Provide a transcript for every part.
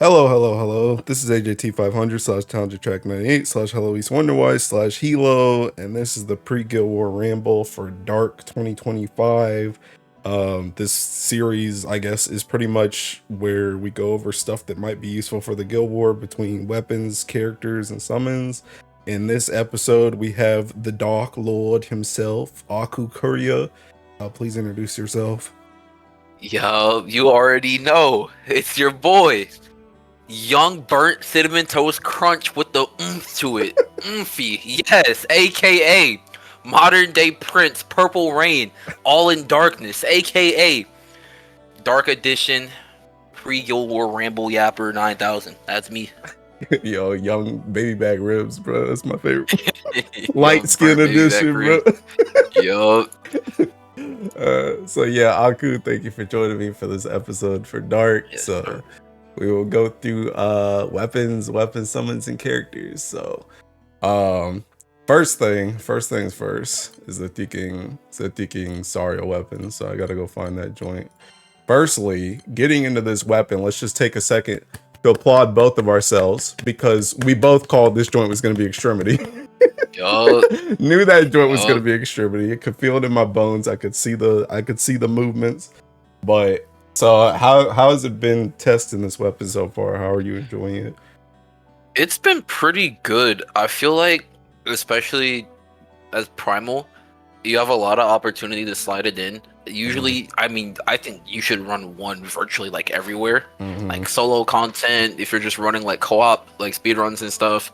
Hello. This is AJT500 slash Talented Track 98 slash Hello East Wonderwise slash Hilo, and this is the pre-Guild War Ramble for Dark 2025. This series, I guess, is pretty much where we go over stuff that might be useful for the Guild War between weapons, characters, and summons. In this episode, we have the Dark Lord himself, Aku Kurya. Please introduce yourself. Yo, you already know. It's your boy. Young burnt cinnamon toast crunch with the oomph to it. Oomphy. Yes, aka modern day Prince, Purple Rain, all in darkness, aka Dark Edition, pre-Guild War Ramble Yapper 9000. That's me. Yo, young baby back ribs, bro. That's my favorite. Light skin edition, bro. Yo. So yeah, Aku, thank you for joining me for this episode for Dark. Yes, so we will go through weapons, summons, and characters. So first things first is the thinking Sariel Weapon. So I gotta go find that joint. Firstly, getting into this weapon, let's just take a second to applaud both of ourselves because we both called this joint was gonna be Extremity. Yo. Knew that joint was gonna be Extremity. I could feel it in my bones. I could see the movements. But so how has it been testing this weapon so far? How are you enjoying it? It's been pretty good. I feel like, especially as Primal, you have a lot of opportunity to slide it in. Usually, I mean, I think you should run one virtually like everywhere. Like solo content, if you're just running like co-op, like speedruns and stuff.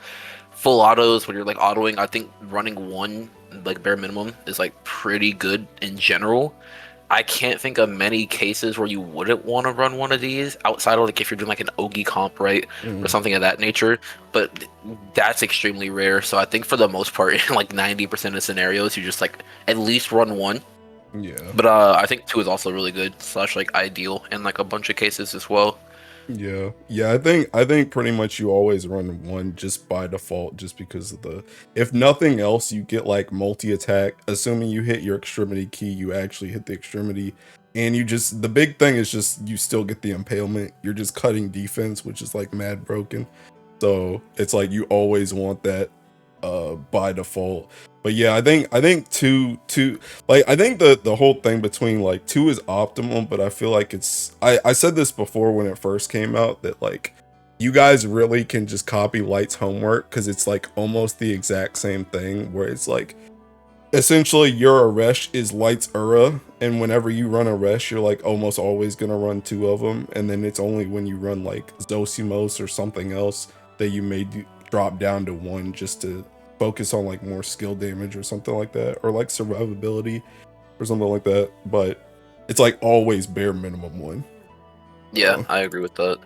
Full autos, when you're like autoing, I think running one, like bare minimum, is like pretty good in general. I can't think of many cases where you wouldn't want to run one of these outside of like if you're doing like an Ogi comp, right? Or something of that nature. But that's extremely rare. So I think for the most part, in like 90% of scenarios, you just like at least run one. Yeah. But I think two is also really good / like ideal in like a bunch of cases as well. Yeah. I think pretty much you always run one just by default, just because of the, if nothing else, you get like multi-attack. Assuming you hit your extremity key, you actually hit the extremity, and you just, the big thing is just you still get the impalement. You're just cutting defense, which is like mad broken. So it's like you always want that by default. But yeah, I think two like, I think the whole thing between like two is optimal, but I feel like it's, I said this before when it first came out, that like you guys really can just copy Light's homework, because it's like almost the exact same thing, where it's like essentially your Eresh is Light's Ura, and whenever you run Eresh, you're like almost always gonna run two of them, and then it's only when you run like Zosimos or something else that you may drop down to one, just to focus on like more skill damage or something like that, or like survivability or something like that. But it's like always bare minimum one. Yeah, I agree with that.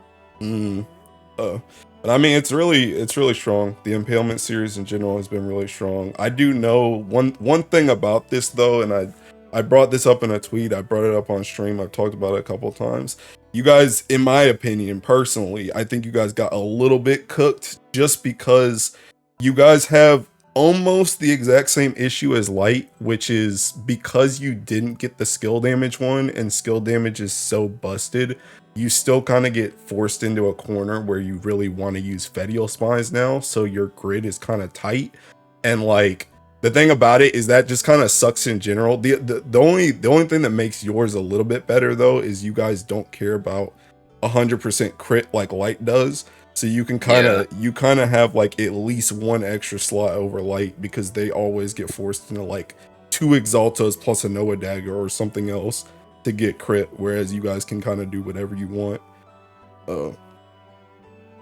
But I mean, it's really strong. The Impalement series in general has been really strong. I do know one thing about this though, and I brought this up in a tweet. I brought it up on stream. I've talked about it a couple of times. You guys, in my opinion, personally, I think you guys got a little bit cooked, just because you guys have almost the exact same issue as Light, which is because you didn't get the skill damage one, and skill damage is so busted, you still kind of get forced into a corner where you really want to use Fediel spines now, so your grid is kind of tight. And like, the thing about it is that just kind of sucks in general. The only thing that makes yours a little bit better though is you guys don't care about 100% crit like Light does. So you can kind of have like at least one extra slot over Light, because they always get forced into like 2 Exaltos plus a Noah dagger or something else to get crit, whereas you guys can kind of do whatever you want.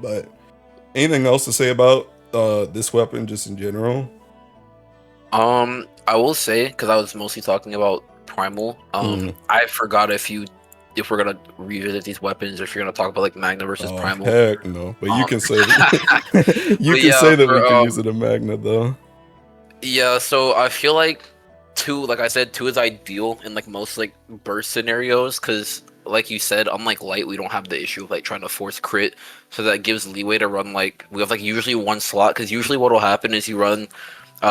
But anything else to say about this weapon just in general? I will say, because I was mostly talking about Primal, I forgot if we're gonna revisit these weapons, or if you're gonna talk about like Magna versus Primal. Heck no, but you can say that. You can say that we can use it in Magna though. Yeah, so I feel like two, like I said, two is ideal in like most like burst scenarios, because like you said, unlike Light, we don't have the issue of like trying to force crit, so that gives leeway to run like, we have like usually one slot, because usually what will happen is you run 2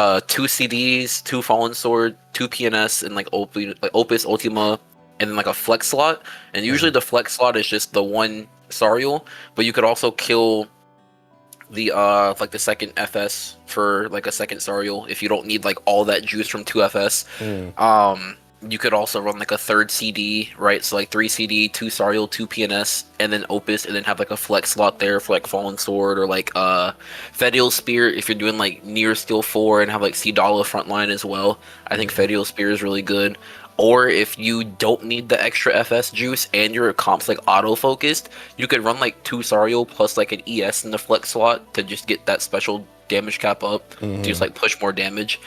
CDs, 2 Fallen Sword, 2 PNS, and like Opus Ultima, and then like a flex slot. And usually the flex slot is just the one Sariel, but you could also kill the like the second FS for like a second Sariel if you don't need like all that juice from 2 FS. You could also run like a third CD, right? So like 3 CD, 2 Sariel, 2 PNS, and then Opus, and then have like a flex slot there for like Falling Sword or like Fediel Spear if you're doing like near skill 4 and have like Cidala frontline as well. I think Fediel Spear is really good. Or if you don't need the extra FS juice and your comp's like auto focused, you could run like 2 Sariel plus like an ES in the flex slot to just get that special damage cap up to just like push more damage.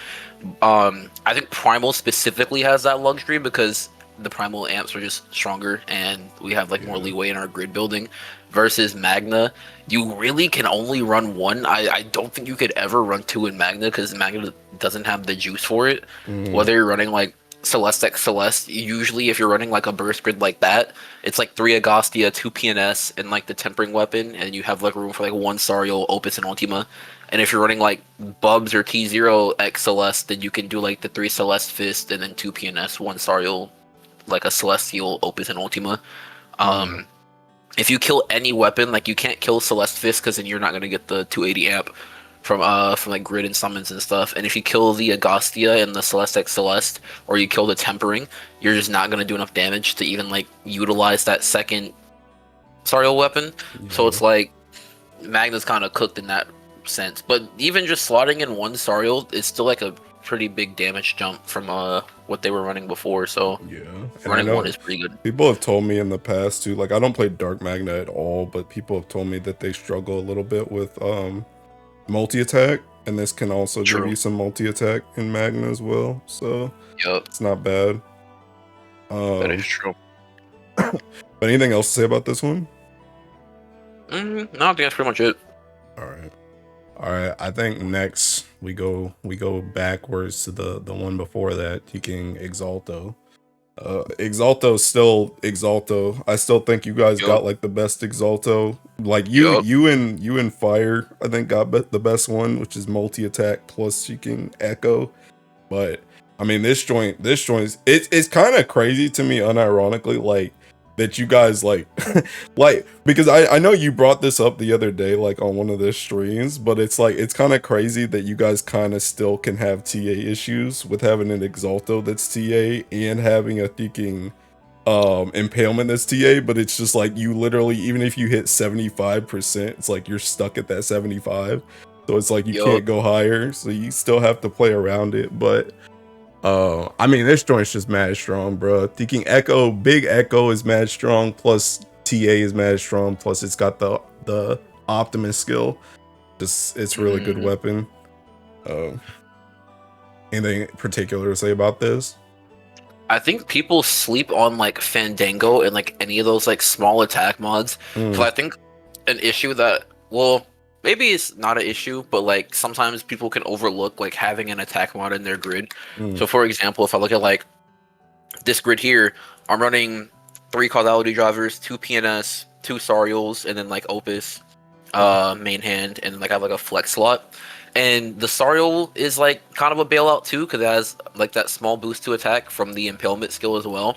I think Primal specifically has that luxury because the Primal amps are just stronger and we have like more leeway in our grid building. Versus Magna, you really can only run 1. I don't think you could ever run 2 in Magna because Magna doesn't have the juice for it. Whether you're running like Celeste X Celeste, usually if you're running like a burst grid like that, it's like 3 Agostia, 2 PNS, and like the Tempering Weapon, and you have like room for like 1 Sariel, Opus, and Ultima. And if you're running like Bubs or T0 X Celeste, then you can do like the 3 Celeste Fist and then 2 PNS, 1 Sariel, like a Celestial, Opus, and Ultima. If you kill any weapon, like you can't kill Celeste Fist because then you're not gonna get the 280 amp from like grid and summons and stuff. And if you kill the Agostia and the Celeste X Celeste, or you kill the Tempering, you're just not gonna do enough damage to even like utilize that second Sariel weapon. So it's like Magna's kind of cooked in that sense. But even just slotting in 1 Sariel is still like a pretty big damage jump from what they were running before. So running 1 is pretty good. People have told me in the past too, like I don't play Dark Magna at all, but people have told me that they struggle a little bit with multi-attack, and this can also give you some multi-attack in Magna as well, so it's not bad. That is true. But anything else to say about this one? No, I think that's pretty much it. All right. I think next we go backwards to the one before that, taking Exalto. Exalto's still Exalto. I still think you guys got like the best Exalto. Like you and Fire, I think got the best one, which is multi-attack plus you can echo. But I mean, this joint is it's kind of crazy to me, unironically, like that you guys like like, because I know you brought this up the other day like on one of the streams, but it's like it's kind of crazy that you guys kind of still can have TA issues with having an Exalto that's TA and having a thinking impalement that's TA, but it's just like you literally, even if you hit 75%, it's like you're stuck at that 75, so it's like you can't go higher, so you still have to play around it. But I mean, this joint's just mad strong, bro. Thinking Echo, big Echo is mad strong, plus TA is mad strong, plus it's got the Optimus skill. Just it's really good weapon. Anything particular to say about this? I think people sleep on like Fandango and like any of those like small attack mods. So I think an issue that, well, maybe it's not an issue, but like sometimes people can overlook like having an attack mod in their grid. So for example, if I look at like this grid here, I'm running 3 causality drivers, 2 PNS, 2 Sariels, and then like Opus, main hand, and like I have like a flex slot. And the Sariel is like kind of a bailout too, because it has like that small boost to attack from the impalement skill as well.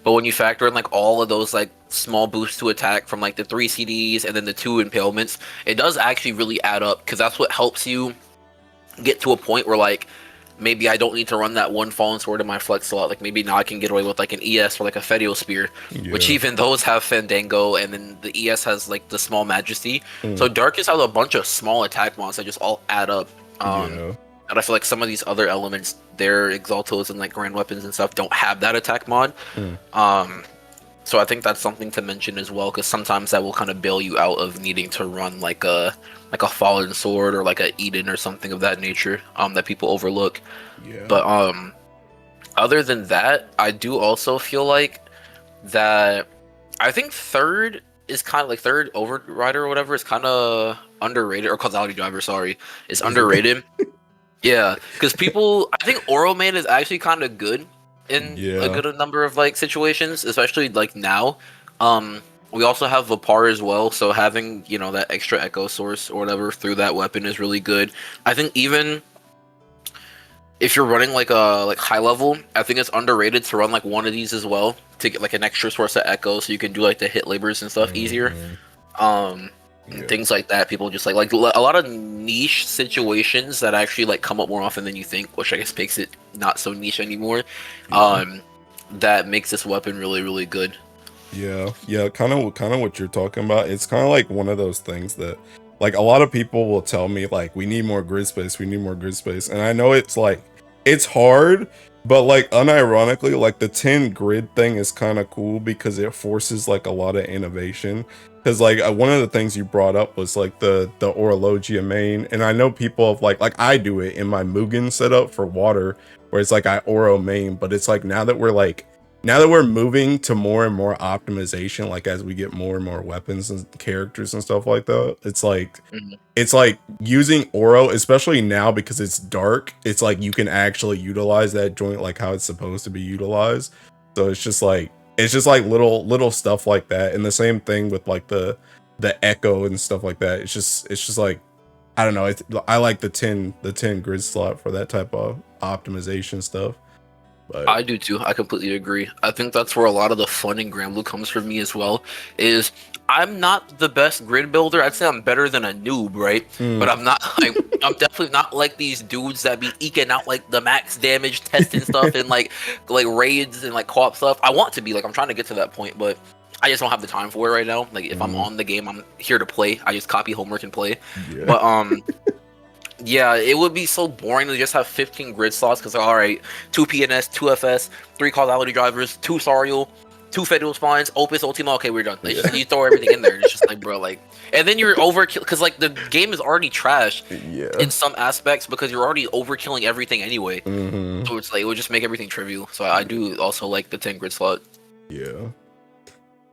But when you factor in like all of those like small boosts to attack from like the 3 CDs and then the 2 impalements, it does actually really add up, because that's what helps you get to a point where like maybe I don't need to run that 1 Fallen Sword in my flex slot. Like maybe now I can get away with like an ES or like a Fediel Spear, which even those have Fandango, and then the ES has like the Small Majesty. So Darkest has a bunch of small attack mods that just all add up. And I feel like some of these other elements, their Exaltos and like Grand Weapons and stuff, don't have that attack mod. So I think that's something to mention as well, because sometimes that will kind of bail you out of needing to run like a Fallen Sword or like a Eden or something of that nature, that people overlook. But other than that, I do also feel like that I think third is kind of like third Overrider or whatever is kind of underrated, or Causality Driver, sorry, is underrated. Yeah, because people, I think Oro Man is actually kind of good in a good number of like situations, especially like now. We also have Vepar as well, so having, you know, that extra echo source or whatever through that weapon is really good. I think even if you're running like a high level, I think it's underrated to run like one of these as well to get like an extra source of echo, so you can do like the hit labors and stuff easier. And things like that. People just like a lot of niche situations that actually like come up more often than you think, which I guess makes it not so niche anymore. That makes this weapon really, really good. Yeah, kind of what you're talking about. It's kind of like one of those things that, like, a lot of people will tell me, like, we need more grid space, we need more grid space, and I know it's like, it's hard, but like, unironically, like the 10 grid thing is kind of cool because it forces like a lot of innovation. Because like one of the things you brought up was like the Orologia main, and I know people have like I do it in my Mugen setup for water, where it's like I Oro main, but it's like now that we're moving to more and more optimization, like as we get more and more weapons and characters and stuff like that, it's like using Oro, especially now because it's dark, it's like you can actually utilize that joint like how it's supposed to be utilized. So it's just like little stuff like that. And the same thing with like the echo and stuff like that. It's just like, I don't know, I like the 10 grid slot for that type of optimization stuff. But I do too. I completely agree. I think that's where a lot of the fun in Granblue comes for me as well. Is I'm not the best grid builder. I'd say I'm better than a noob, right? But I'm not like I'm definitely not like these dudes that be eking out like the max damage testing stuff and like raids and like co-op stuff. I want to be like I'm trying to get to that point, but I just don't have the time for it right now. Like if I'm on the game, I'm here to play. I just copy homework and play. yeah. But yeah, it would be so boring to just have 15 grid slots because, all right, 2 PNS, 2 FS, 3 causality drivers, 2 Sariel, 2 Fediel spawns, Opus, Ultima. Okay, we're done. Like, you throw everything in there. And it's just like, bro, like, and then you're overkill because, like, the game is already trash in some aspects because you're already overkilling everything anyway. So it's like, it would just make everything trivial. So I do also like the 10 grid slot. Yeah.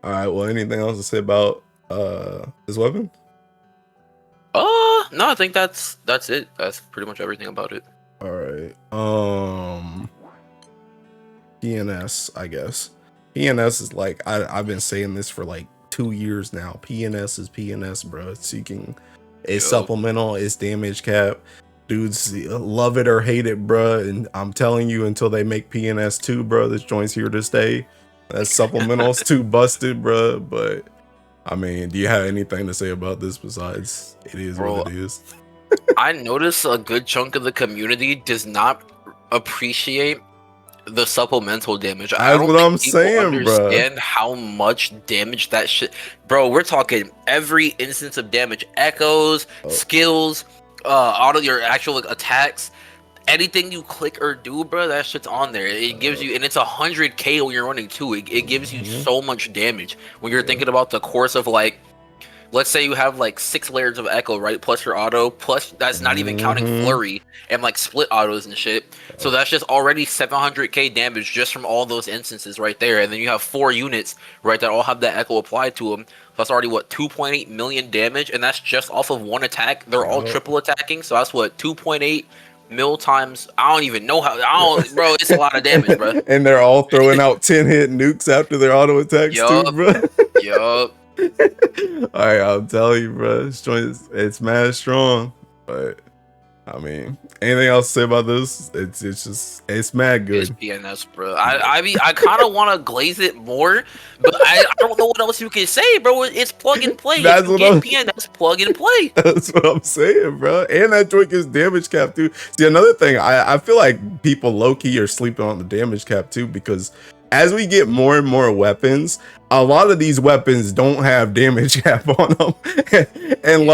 All right. Well, anything else to say about this weapon? No, I think that's it. That's pretty much everything about it. All right. PNS, I guess. PNS is like I've been saying this for like 2 years now. PNS is PNS, bro. It's seeking, it's supplemental, it's damage cap. Dudes love it or hate it, bro. And I'm telling you, until they make PNS 2, bro, this joint's here to stay. That supplemental's too busted, bro. But I mean, do you have anything to say about this besides it is what it is? I notice a good chunk of the community does not appreciate the supplemental damage. I don't think people understand how much damage that shit. Bro, we're talking every instance of damage, echoes, skills, auto your actual like, attacks. Anything you click or do, bro, that shit's on there. It gives you, and it's 100k when you're running 2. It gives you so much damage when you're thinking about the course of like, let's say you have like 6 layers of echo, right? Plus your auto, plus that's not even counting flurry and like split autos and shit. So that's just already 700k damage just from all those instances right there. And then you have 4 units, right, that all have that echo applied to them. So that's already what 2.8 million damage, and that's just off of one attack. They're all triple attacking, so that's what 2.8 mil times. I don't even know how. Bro. It's a lot of damage, bro. And they're all throwing out 10-hit nukes after their auto attacks too, bro. Yup. Alright, I'll tell you, bro. This joint it's mad strong. But I mean, anything else to say about this? It's mad good. It's PNS, bro. I kind of want to glaze it more, but I don't know what else you can say, bro. It's plug and play. That's what I'm PNS plug and play. That's what I'm saying, bro. And that joint is damage cap too. See, another thing, I feel like people low key are sleeping on the damage cap too, because as we get more and more weapons, a lot of these weapons don't have damage cap on them. and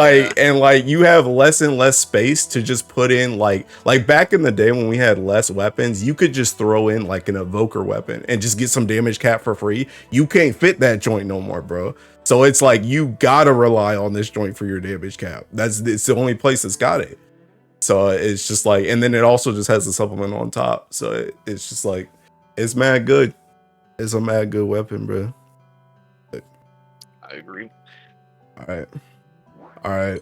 like you have less and less space to just put in like back in the day when we had less weapons, you could just throw in like an evoker weapon and just get some damage cap for free. You can't fit that joint no more, bro. So it's like you gotta rely on this joint for your damage cap. It's the only place that's got it. So it's just like, and then it also just has the supplement on top. So it's just like, it's mad good. It's a mad good weapon, bro. I agree. All right.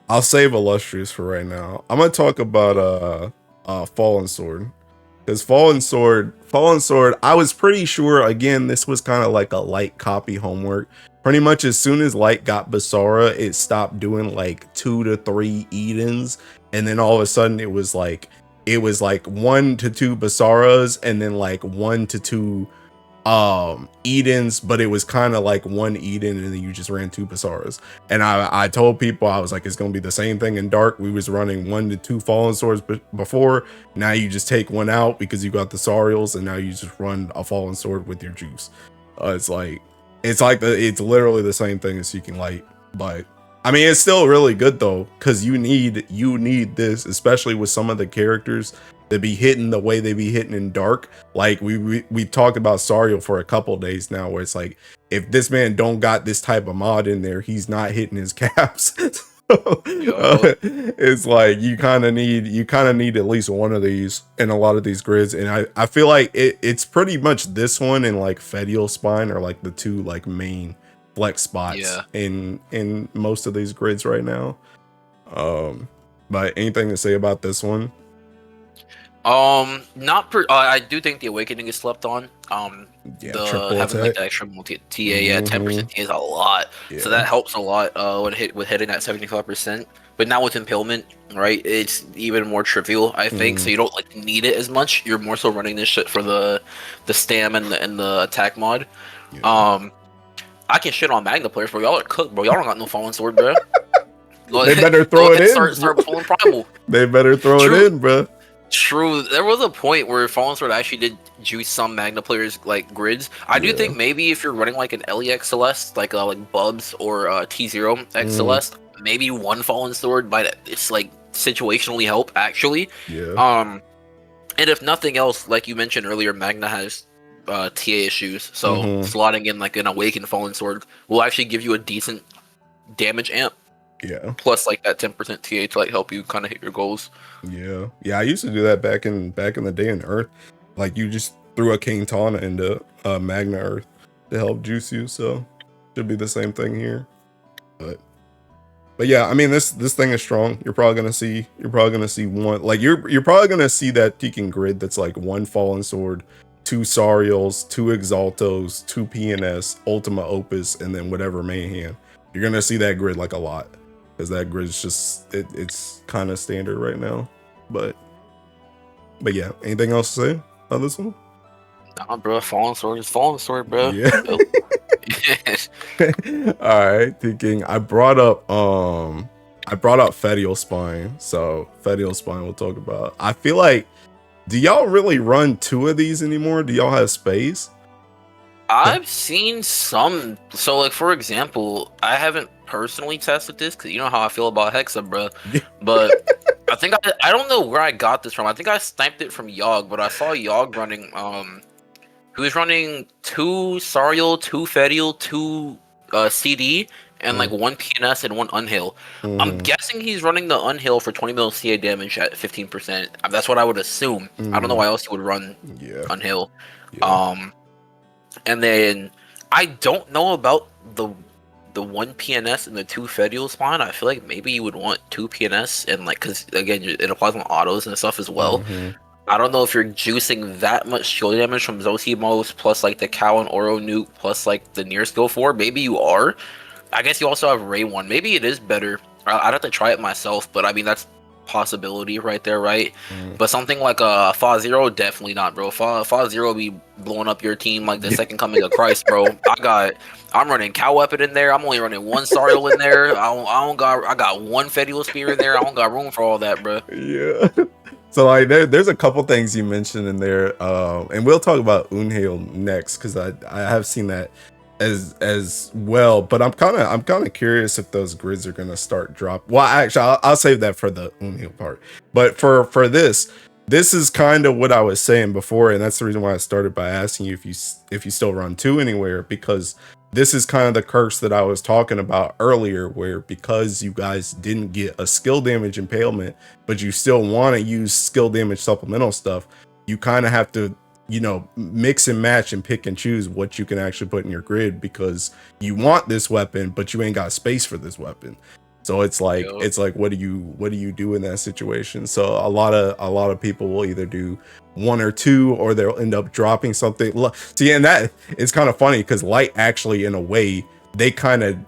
I'll save Illustrious for right now. I'm gonna talk about Fallen Sword. Because Fallen Sword, I was pretty sure, again, this was kind of like a light copy homework. Pretty much as soon as Light got Basara, it stopped doing like 2 to 3 Edens. And then all of a sudden it was like 1 to 2 Basaras and then like 1 to 2 Edens, but it was kind of like one Eden and then you just ran 2 Basaras. And I told people, I was like, it's gonna be the same thing in Dark. We was running 1 to 2 Fallen Swords before. Now you just take one out because you got the Sariels, and now you just run a Fallen Sword with your juice. It's literally the same thing as Seeking Light, but I mean, it's still really good though, because you need this, especially with some of the characters that be hitting the way they be hitting in Dark. Like we talked about Sariel for a couple days now, where it's like, if this man don't got this type of mod in there, he's not hitting his caps. It's like you kind of need at least one of these in a lot of these grids, and I feel like it's pretty much this one and like Fediel Spine are like the 2 like main flex spots in most of these grids right now. But anything to say about this one? I do think the Awakening is slept on. Having like the extra multi TA, 10% TA is a lot, so that helps a lot with hitting that 75%. But now with Impalement, right, it's even more trivial, I think. So you don't like need it as much. You're more so running this shit for the stam and the attack mod. I can shit on Magna players, bro. Y'all are cooked, bro. Y'all don't got no Fallen Sword, bro. They better throw it in. Start pulling Primal. They better throw it in, bro. True. There was a point where Fallen Sword actually did juice some Magna players like grids. I do think maybe if you're running like an LEX Celeste, like Bubs or T0 X Celeste, maybe 1 Fallen Sword might it's like situationally help actually. And if nothing else, like you mentioned earlier, Magna has TA issues, so slotting in like an Awakened Fallen Sword will actually give you a decent damage amp. Plus like that 10% TA to like help you kind of hit your goals. I used to do that back in the day in Earth. Like you just threw a King Tana into Magna Earth to help juice you, so should be the same thing here. But yeah, I mean this thing is strong. You're probably gonna see one, like you're probably gonna see that Tekken grid that's like 1 Fallen Sword, 2 Sariels, 2 Exaltos, 2 PNS, Ultima Opus, and then whatever main hand. You're gonna see that grid like a lot, because that grid is just it's kind of standard right now. But yeah, anything else to say on this one? Nah, bro, Fallen Sword is Fallen Sword, bro. Yeah. All right, thinking. I brought up Fediel Spine, so Fediel Spine we'll talk about. I feel like, do y'all really run 2 of these anymore? Do y'all have space? I've seen some. So, like, for example, I haven't personally tested this because you know how I feel about Hexa, bro. But I think I don't know where I got this from. I think I sniped it from Yogg, but I saw Yogg running. He was running 2 Sariel, 2 Fediel, 2 CD, and like 1 PNS and 1 Unheil. I'm guessing he's running the Unheil for 20 mil CA damage at 15%. That's what I would assume. I don't know why else he would run Unheil. And then I don't know about the 1 PNS and the 2 Fediel Spine. I feel like maybe you would want 2 PNS and like, because again it applies on autos and stuff as well. I don't know if you're juicing that much shield damage from Zosimos plus like the Cow and Oro nuke plus like the near skill 4. Maybe you are. I guess you also have Ray 1. Maybe it is better. I'd have to try it myself, but I mean that's possibility right there, right? But something like a Fa Zero, definitely not, bro. Fa Zero be blowing up your team like the second coming of Christ, bro. I'm running Cow Weapon in there. I'm only running 1 Sariel in there. I got 1 Fediel Spear in there. I don't got room for all that, bro. Yeah. So like there's a couple things you mentioned in there, and we'll talk about Unheil next because I have seen that as well. But I'm kind of curious if those grids are gonna start drop. Well, actually, I'll save that for the Unheil part. But for this is kind of what I was saying before, and that's the reason why I started by asking you if you still run 2 anywhere, because this is kind of the curse that I was talking about earlier, where because you guys didn't get a skill damage impalement, but you still want to use skill damage supplemental stuff, you kind of have to, you know, mix and match and pick and choose what you can actually put in your grid, because you want this weapon, but you ain't got space for this weapon. So it's like, what do you do in that situation? So a lot of people will either do 1 or 2, or they'll end up dropping something. See, and that it's kind of funny because Light actually, in a way, they kind of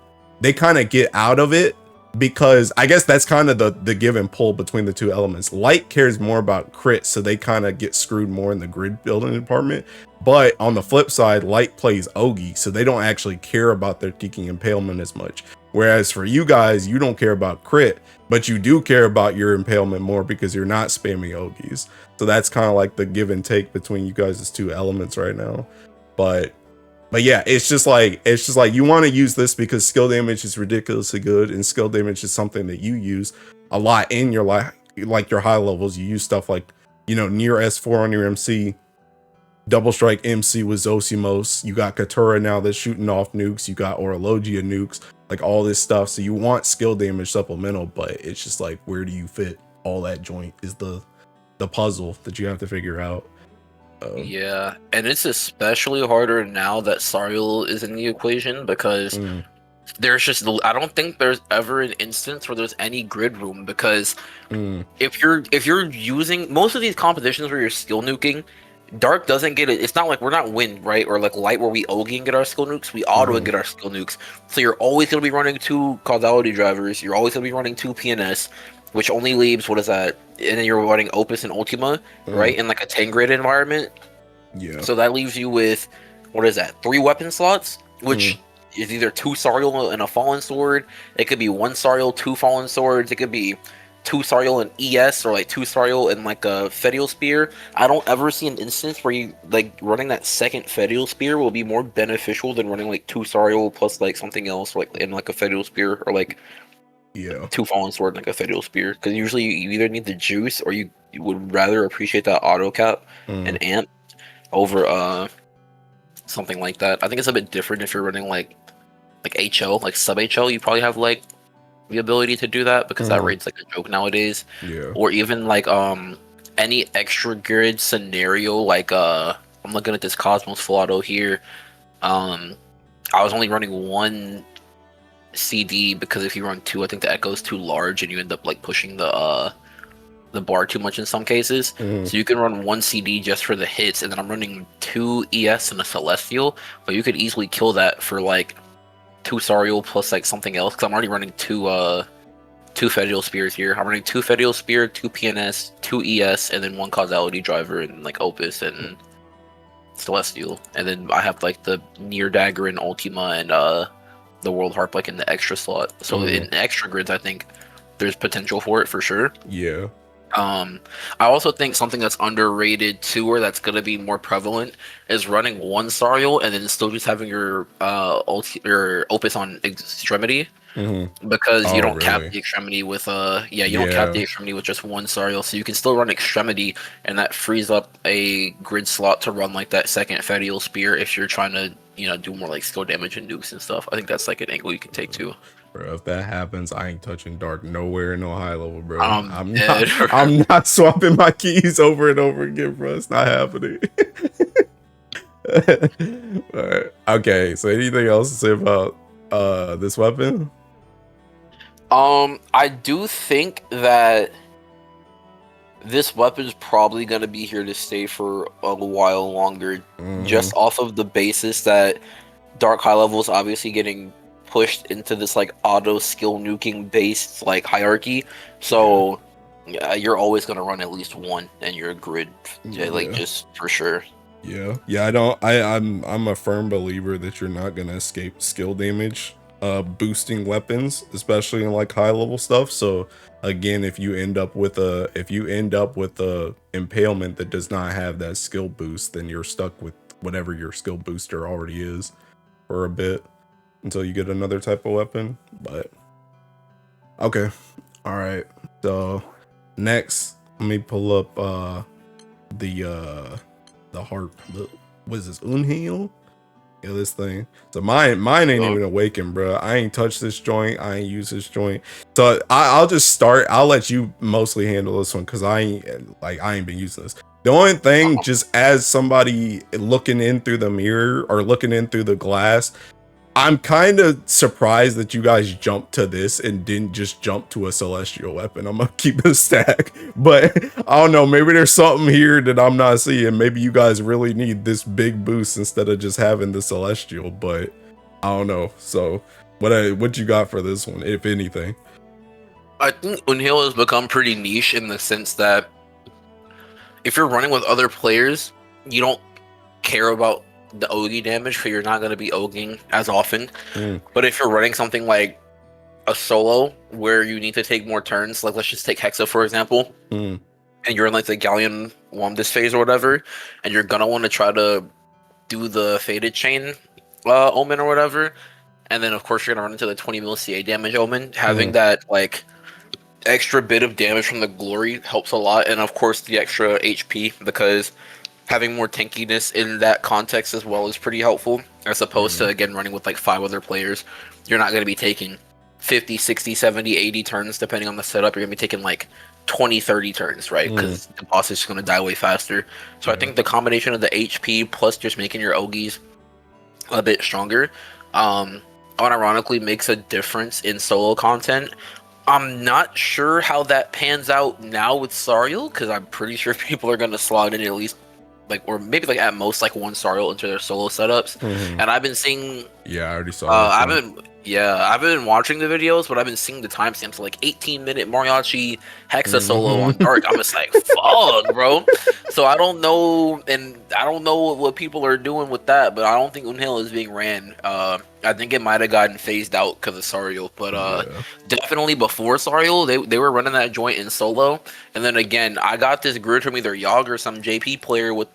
get out of it because I guess that's kind of the give and pull between the two elements. Light cares more about crit, so they kind of get screwed more in the grid building department. But on the flip side, Light plays Ogi, so they don't actually care about their Tiki Impalement as much. Whereas for you guys, you don't care about crit, but you do care about your impalement more because you're not spamming Ogis. So that's kind of like the give and take between you guys' two elements right now. But yeah, it's just like you want to use this because skill damage is ridiculously good, and skill damage is something that you use a lot in your like your high levels. You use stuff like, you know, near S4 on your MC, double strike MC with Zosimos. You got Catura now that's shooting off nukes. You got Orologia nukes, like all this stuff. So you want skill damage supplemental, but it's just like, where do you fit all that joint is the puzzle that you have to figure out. Yeah, and it's especially harder now that Sariel is in the equation because there's just, I don't think there's ever an instance where there's any grid room, because if you're using most of these competitions where you're skill nuking, Dark doesn't get it. It's not like we're not Wind, right? Or like Light where we Ogi and get our skill nukes. We auto and get our skill nukes. So you're always going to be running 2 causality drivers. You're always going to be running 2 PNS, which only leaves, what is that? And then you're running Opus and Ultima, right? In like a 10 grid environment. Yeah. So that leaves you with, what is that? 3 weapon slots, which is either 2 Sariel and a Fallen Sword. It could be 1 Sariel, 2 Fallen Swords. It could be 2 Sariel and ES, or like 2 Sariel and like a Fediel Spear. I don't ever see an instance where you like running that second Fediel Spear will be more beneficial than running like 2 Sariel plus like something else, like in like a Fediel Spear, or like 2 Fallen Sword and like a Fediel Spear. Because usually you either need the juice, or you would rather appreciate that auto cap and amp over something like that. I think it's a bit different if you're running like HO, like sub HO. You probably have like the ability to do that because that rate's like a joke nowadays. Yeah. Or even like any extra grid scenario, like I'm looking at this Cosmos full auto here. I was only running 1 CD because if you run 2, I think the echo's too large and you end up like pushing the bar too much in some cases. So you can run 1 CD just for the hits, and then I'm running 2 ES and a Celestial, but you could easily kill that for like 2 Sariel plus like something else, because I'm already running 2 Fediel Spears here. I'm running 2 Fediel Spear, 2 PNS, 2 ES, and then 1 causality driver and like Opus and Celestial. And then I have like the Near Dagger and Ultima and the World Harp like in the extra slot. So in extra grids, I think there's potential for it for sure. Yeah. I also think something that's underrated too, or that's going to be more prevalent, is running 1 Sariel and then still just having your Opus on extremity, because you don't cap the extremity with don't cap the extremity with just 1 Sariel, so you can still run extremity, and that frees up a grid slot to run like that second Fediel Spear if you're trying to do more like skill damage and nukes and stuff. I think that's like an angle you can take too. Bro, if that happens, I ain't touching Dark nowhere in no high level, bro. I'm not swapping my keys over and over again, bro. It's not happening. Alright. Okay, so anything else to say about this weapon? I do think that this weapon is probably going to be here to stay for a while longer, just off of the basis that Dark high level is obviously getting pushed into this like auto skill nuking based like hierarchy, so you're always going to run at least 1 in your grid, like just for sure. I'm a firm believer that you're not going to escape skill damage boosting weapons, especially in like high level stuff. So again, if you end up with a impalement that does not have that skill boost, then you're stuck with whatever your skill booster already is for a bit until you get another type of weapon. But okay, all right, so next let me pull up the harp. What is this, Unheil? Yeah, this thing. So mine ain't even awakened, bro. I ain't touched this joint. I ain't used this joint. So I'll just start. I'll let you mostly handle this one because I ain't been using this. The only thing, just as somebody looking in through the mirror or looking in through the glass, I'm kind of surprised that you guys jumped to this and didn't just jump to a celestial weapon. I'm gonna keep it a stack, but I don't know, maybe there's something here that I'm not seeing. Maybe you guys really need this big boost instead of just having the celestial, but I don't know. So what you got for this one, if anything? I think Unheil has become pretty niche in the sense that if you're running with other players, you don't care about the Ogi damage because you're not going to be Oging as often. Mm. But if you're running something like a solo where you need to take more turns, like let's just take Hexa for example, Mm. and you're in like the Galleon Womdus phase or whatever, and you're going to want to try to do the Faded Chain Omen or whatever, and then of course you're going to run into the 20 mil CA damage Omen, having that like extra bit of damage from the glory helps a lot, and of course the extra HP, because having more tankiness in that context as well is pretty helpful, as opposed to again running with like 5 other players. You're not going to be taking 50, 60, 70, 80 turns depending on the setup. You're going to be taking like 20, 30 turns, right? Because the boss is just going to die way faster. So I think the combination of the HP plus just making your Ogies a bit stronger unironically makes a difference in solo content. I'm not sure how that pans out now with Sariel, because I'm pretty sure people are going to slot in at least like, or maybe like at most like one Sariel into their solo setups. And I've been seeing, Yeah, I already saw that. I've been watching the videos, but I've been seeing the timestamps like 18-minute Moriachi Hexa solo on Dark. I'm just like, fuck, bro. So I don't know, and I don't know what people are doing with that, but I don't think Unheil is being ran. I think it might have gotten phased out because of Sariel, but definitely before Sariel, they were running that joint in solo. And then again, I got this grid from either Yogg or some JP player with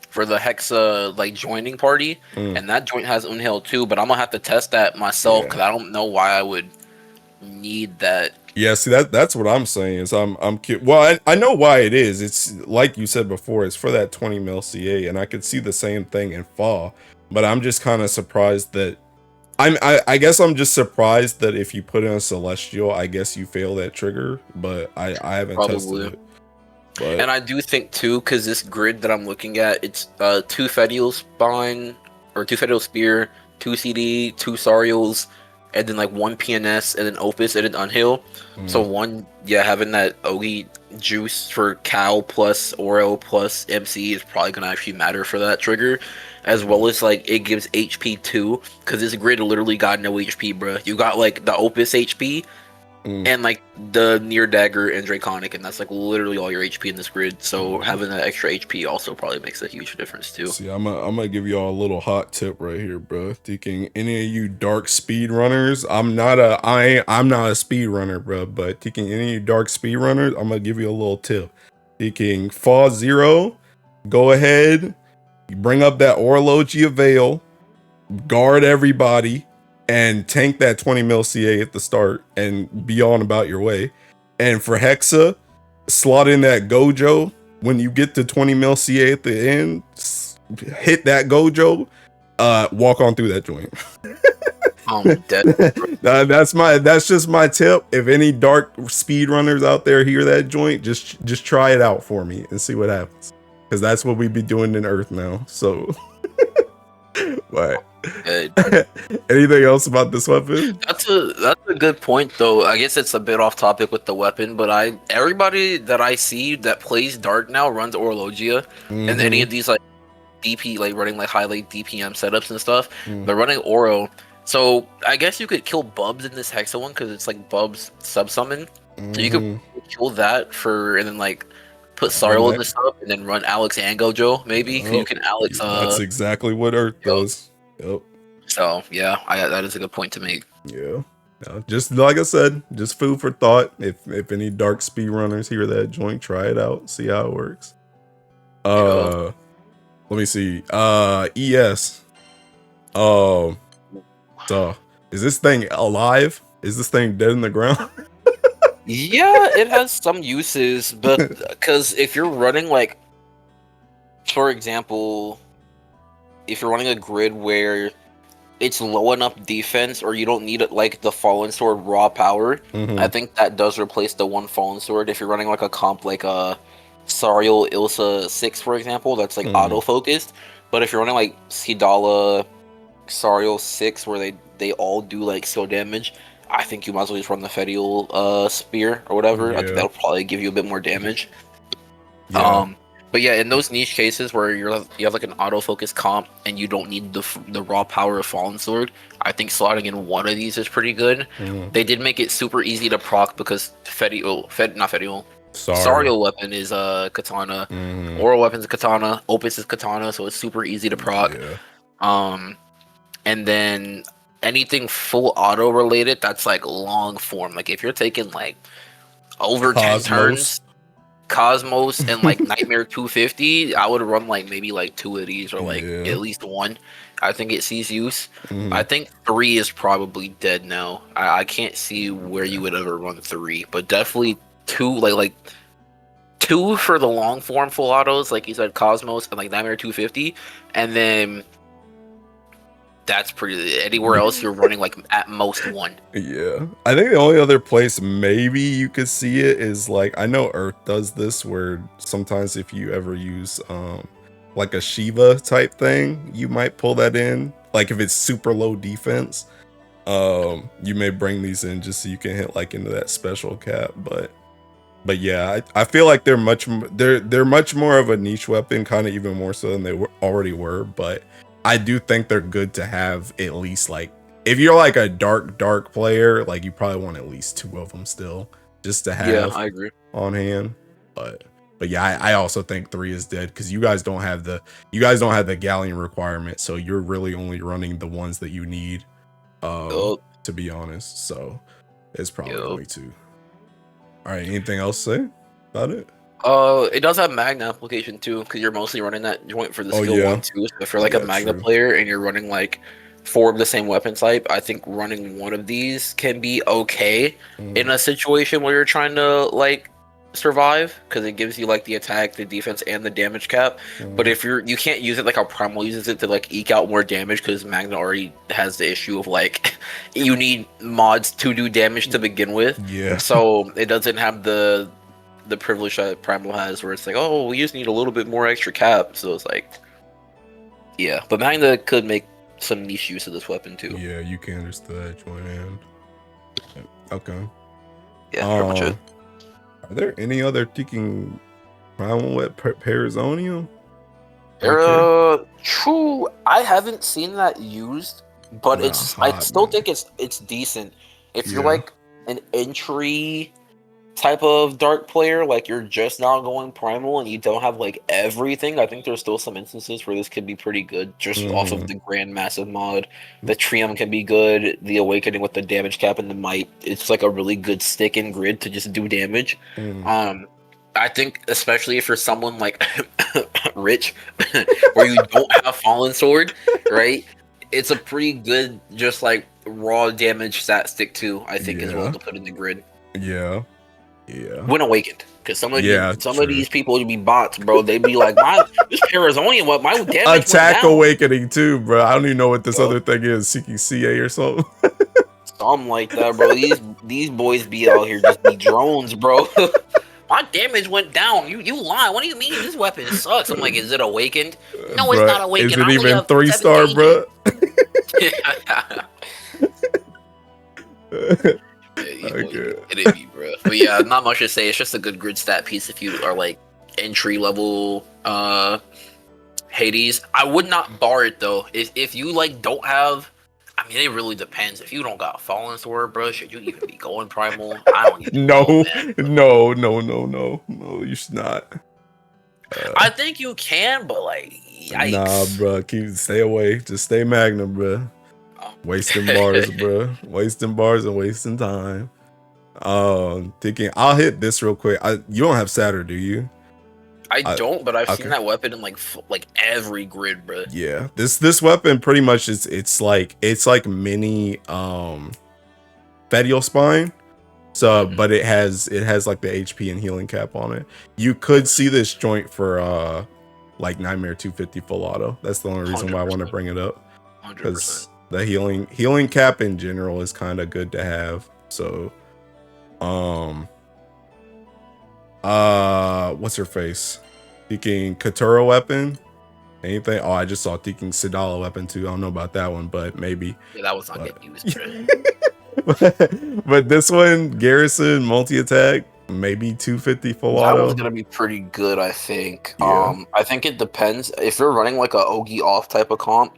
for the Hexa like joining party, and that joint has Unheil too, but I'm gonna have to test that myself because I don't know why I would need that. Yeah, see that's what I'm saying is well, I know why it is. It's like you said before, it's for that 20 mil CA, and I could see the same thing in Fa, but I'm just kind of surprised that I guess I'm just surprised that if you put in a Celestial, I guess you fail that trigger, but I haven't tested it. But and I do think too, because this grid that I'm looking at, it's 2 Fediel Spine or 2 Fediel Spear, 2 CD, 2 Sariels, and then like 1 PNS, and then Opus, and then Unheil. So having that Ogi juice for Cal plus Oro plus MC is probably gonna actually matter for that trigger, as well as like it gives HP too, because this grid literally got no HP, bro. You got like the Opus HP and like the Near Dagger and Draconic, and that's like literally all your HP in this grid. So having that extra HP also probably makes a huge difference too. See, I'm gonna give y'all a little hot tip right here, bro. Thinking any of you dark speed runners, I'm not a speed runner, bro. But thinking any of you dark speed runners, I'm gonna give you a little tip. Thinking Fall 0, go ahead, you bring up that Orologia Veil, guard everybody, and tank that 20 mil CA at the start, and be on about your way. And for Hexa, slot in that Gojo. When you get to 20 mil CA at the end, hit that Gojo, walk on through that joint. That's just my tip. If any dark speed runners out there hear that joint, just try it out for me and see what happens, because that's what we be doing in Earth now. So but anything else about this weapon? That's a good point though. I guess it's a bit off topic with the weapon, but everybody that I see that plays Dark now runs Orologia, and any of these like DP, like running like high late DPM setups and stuff, they're running Oro. So I guess you could kill Bubs in this Hexa one because it's like Bubs sub summon. So you could kill that and then like put Sariel in the sub and then run Alex and Gojo maybe. You can Alex. That's exactly what Earth does. Yep. So yeah, that is a good point to make. Yeah. Just like I said, just food for thought. If any dark speed runners hear that joint, try it out, see how it works. Let me see. ES. So is this thing alive? Is this thing dead in the ground? Yeah, it has some uses, but because if you're running like, for example, if you're running a grid where it's low enough defense, or you don't need it like the Fallen Sword raw power, I think that does replace the one Fallen Sword. If you're running like a comp like a Sariel Ilsa 6, for example, that's like auto focused. But if you're running like Cidala Sariel 6, where they all do like skill damage, I think you might as well just run the Fediel Spear or whatever. I think that'll probably give you a bit more damage. But yeah, in those niche cases where you have like an autofocus comp and you don't need the raw power of Fallen Sword, I think slotting in one of these is pretty good. They did make it super easy to proc because Sorry. Sariel Weapon is katana, Oral Weapon's katana, Opus is katana, so it's super easy to proc. Yeah. And then anything full auto related that's like long form, like if you're taking like over 10 turns. Cosmos and like Nightmare 250, I would run like maybe like 2 of these or like at least 1. I think it sees use. I think 3 is probably dead now. I can't see where you would ever run 3, but definitely 2, like 2 for the long form full autos, like you said, Cosmos and like Nightmare 250, and then that's pretty. Anywhere else you're running like at most 1. Yeah, I think the only other place maybe you could see it is like, I know Earth does this where sometimes if you ever use like a Shiva type thing, you might pull that in. Like if it's super low defense, you may bring these in just so you can hit like into that special cap. But yeah, I feel like they're much more of a niche weapon, kind of even more so than they already were. But I do think they're good to have at least, like, if you're like a dark player, like you probably want at least 2 of them still, just to have I agree. on hand. But yeah, I also think 3 is dead because you guys don't have the galleon requirement, so you're really only running the ones that you need. To be honest, so it's probably only 2. All right, anything else to say about it? It does have Magna application too, because you're mostly running that joint for the skill 1 too. So if you're like a Magna player and you're running like 4 of the same weapon type, I think running 1 of these can be okay in a situation where you're trying to like survive, because it gives you like the attack, the defense, and the damage cap. But if you can't use it like how Primal uses it to like eke out more damage, because Magna already has the issue of like you need mods to do damage to begin with. Yeah. So it doesn't have the privilege that Primal has, where it's like, oh, we just need a little bit more extra cap. So it's like, yeah. But Magna could make some niche use of this weapon too. Yeah, you can understand that joint hand. Okay. Yeah, pretty much it. Are there any other ticking Primal Parazonium? True. I haven't seen that used, but I still think it's decent. If you're like an entry type of dark player, like you're just now going Primal and you don't have like everything, I think there's still some instances where this could be pretty good just off of the Grand Massive mod. The Triumph can be good. The Awakening with the damage cap and the Might, it's like a really good stick and grid to just do damage. I think especially if you're someone like Rich, where you don't have Fallen Sword, right? It's a pretty good just like raw damage stat stick too, I think, as well to put in the grid. Yeah. When Awakened, because some of these people would be bots, bro. They'd be like, this Parazonium, what my damage Attack Awakening too, bro. I don't even know what this other thing is, seeking CA or something. Something like that, bro. These boys be out here just be drones, bro. My damage went down. You lying? What do you mean this weapon sucks? I'm like, is it Awakened? No, bruh, it's not Awakened. Is it even 3-star, bro? It'd be, bro. But yeah, not much to say. It's just a good grid stat piece if you are like entry level Hades. I would not bar it though. If you like don't have, I mean, it really depends. If you don't got Fallen Sword, bro, should you even be going Primal? I don't even know, man. No, you should not. I think you can, but like, yikes. Nah, bro, stay away. Just stay Magnum, bro. Wasting bars, bro. Wasting bars and wasting time. Thinking, I'll hit this real quick. You don't have Satyr, do you? I don't, but I've seen that weapon in like every grid, bro. Yeah, this weapon pretty much is it's like mini Fediel Spine. So, but it has like the HP and healing cap on it. You could see this joint for like Nightmare 250 full auto. That's the only reason 100%. Why I want to bring it up. 'Cause the healing cap in general is kind of good to have. So, what's her face? Thinking Catura Weapon? Anything? Oh, I just saw thinking Cidala Weapon too. I don't know about that one, but maybe. Yeah, that was not getting used. But this one, Garrison multi-attack, maybe 250 full That one's auto. gonna be pretty good, I think. Yeah. I think it depends. If you're running like a Ogi off type of comp,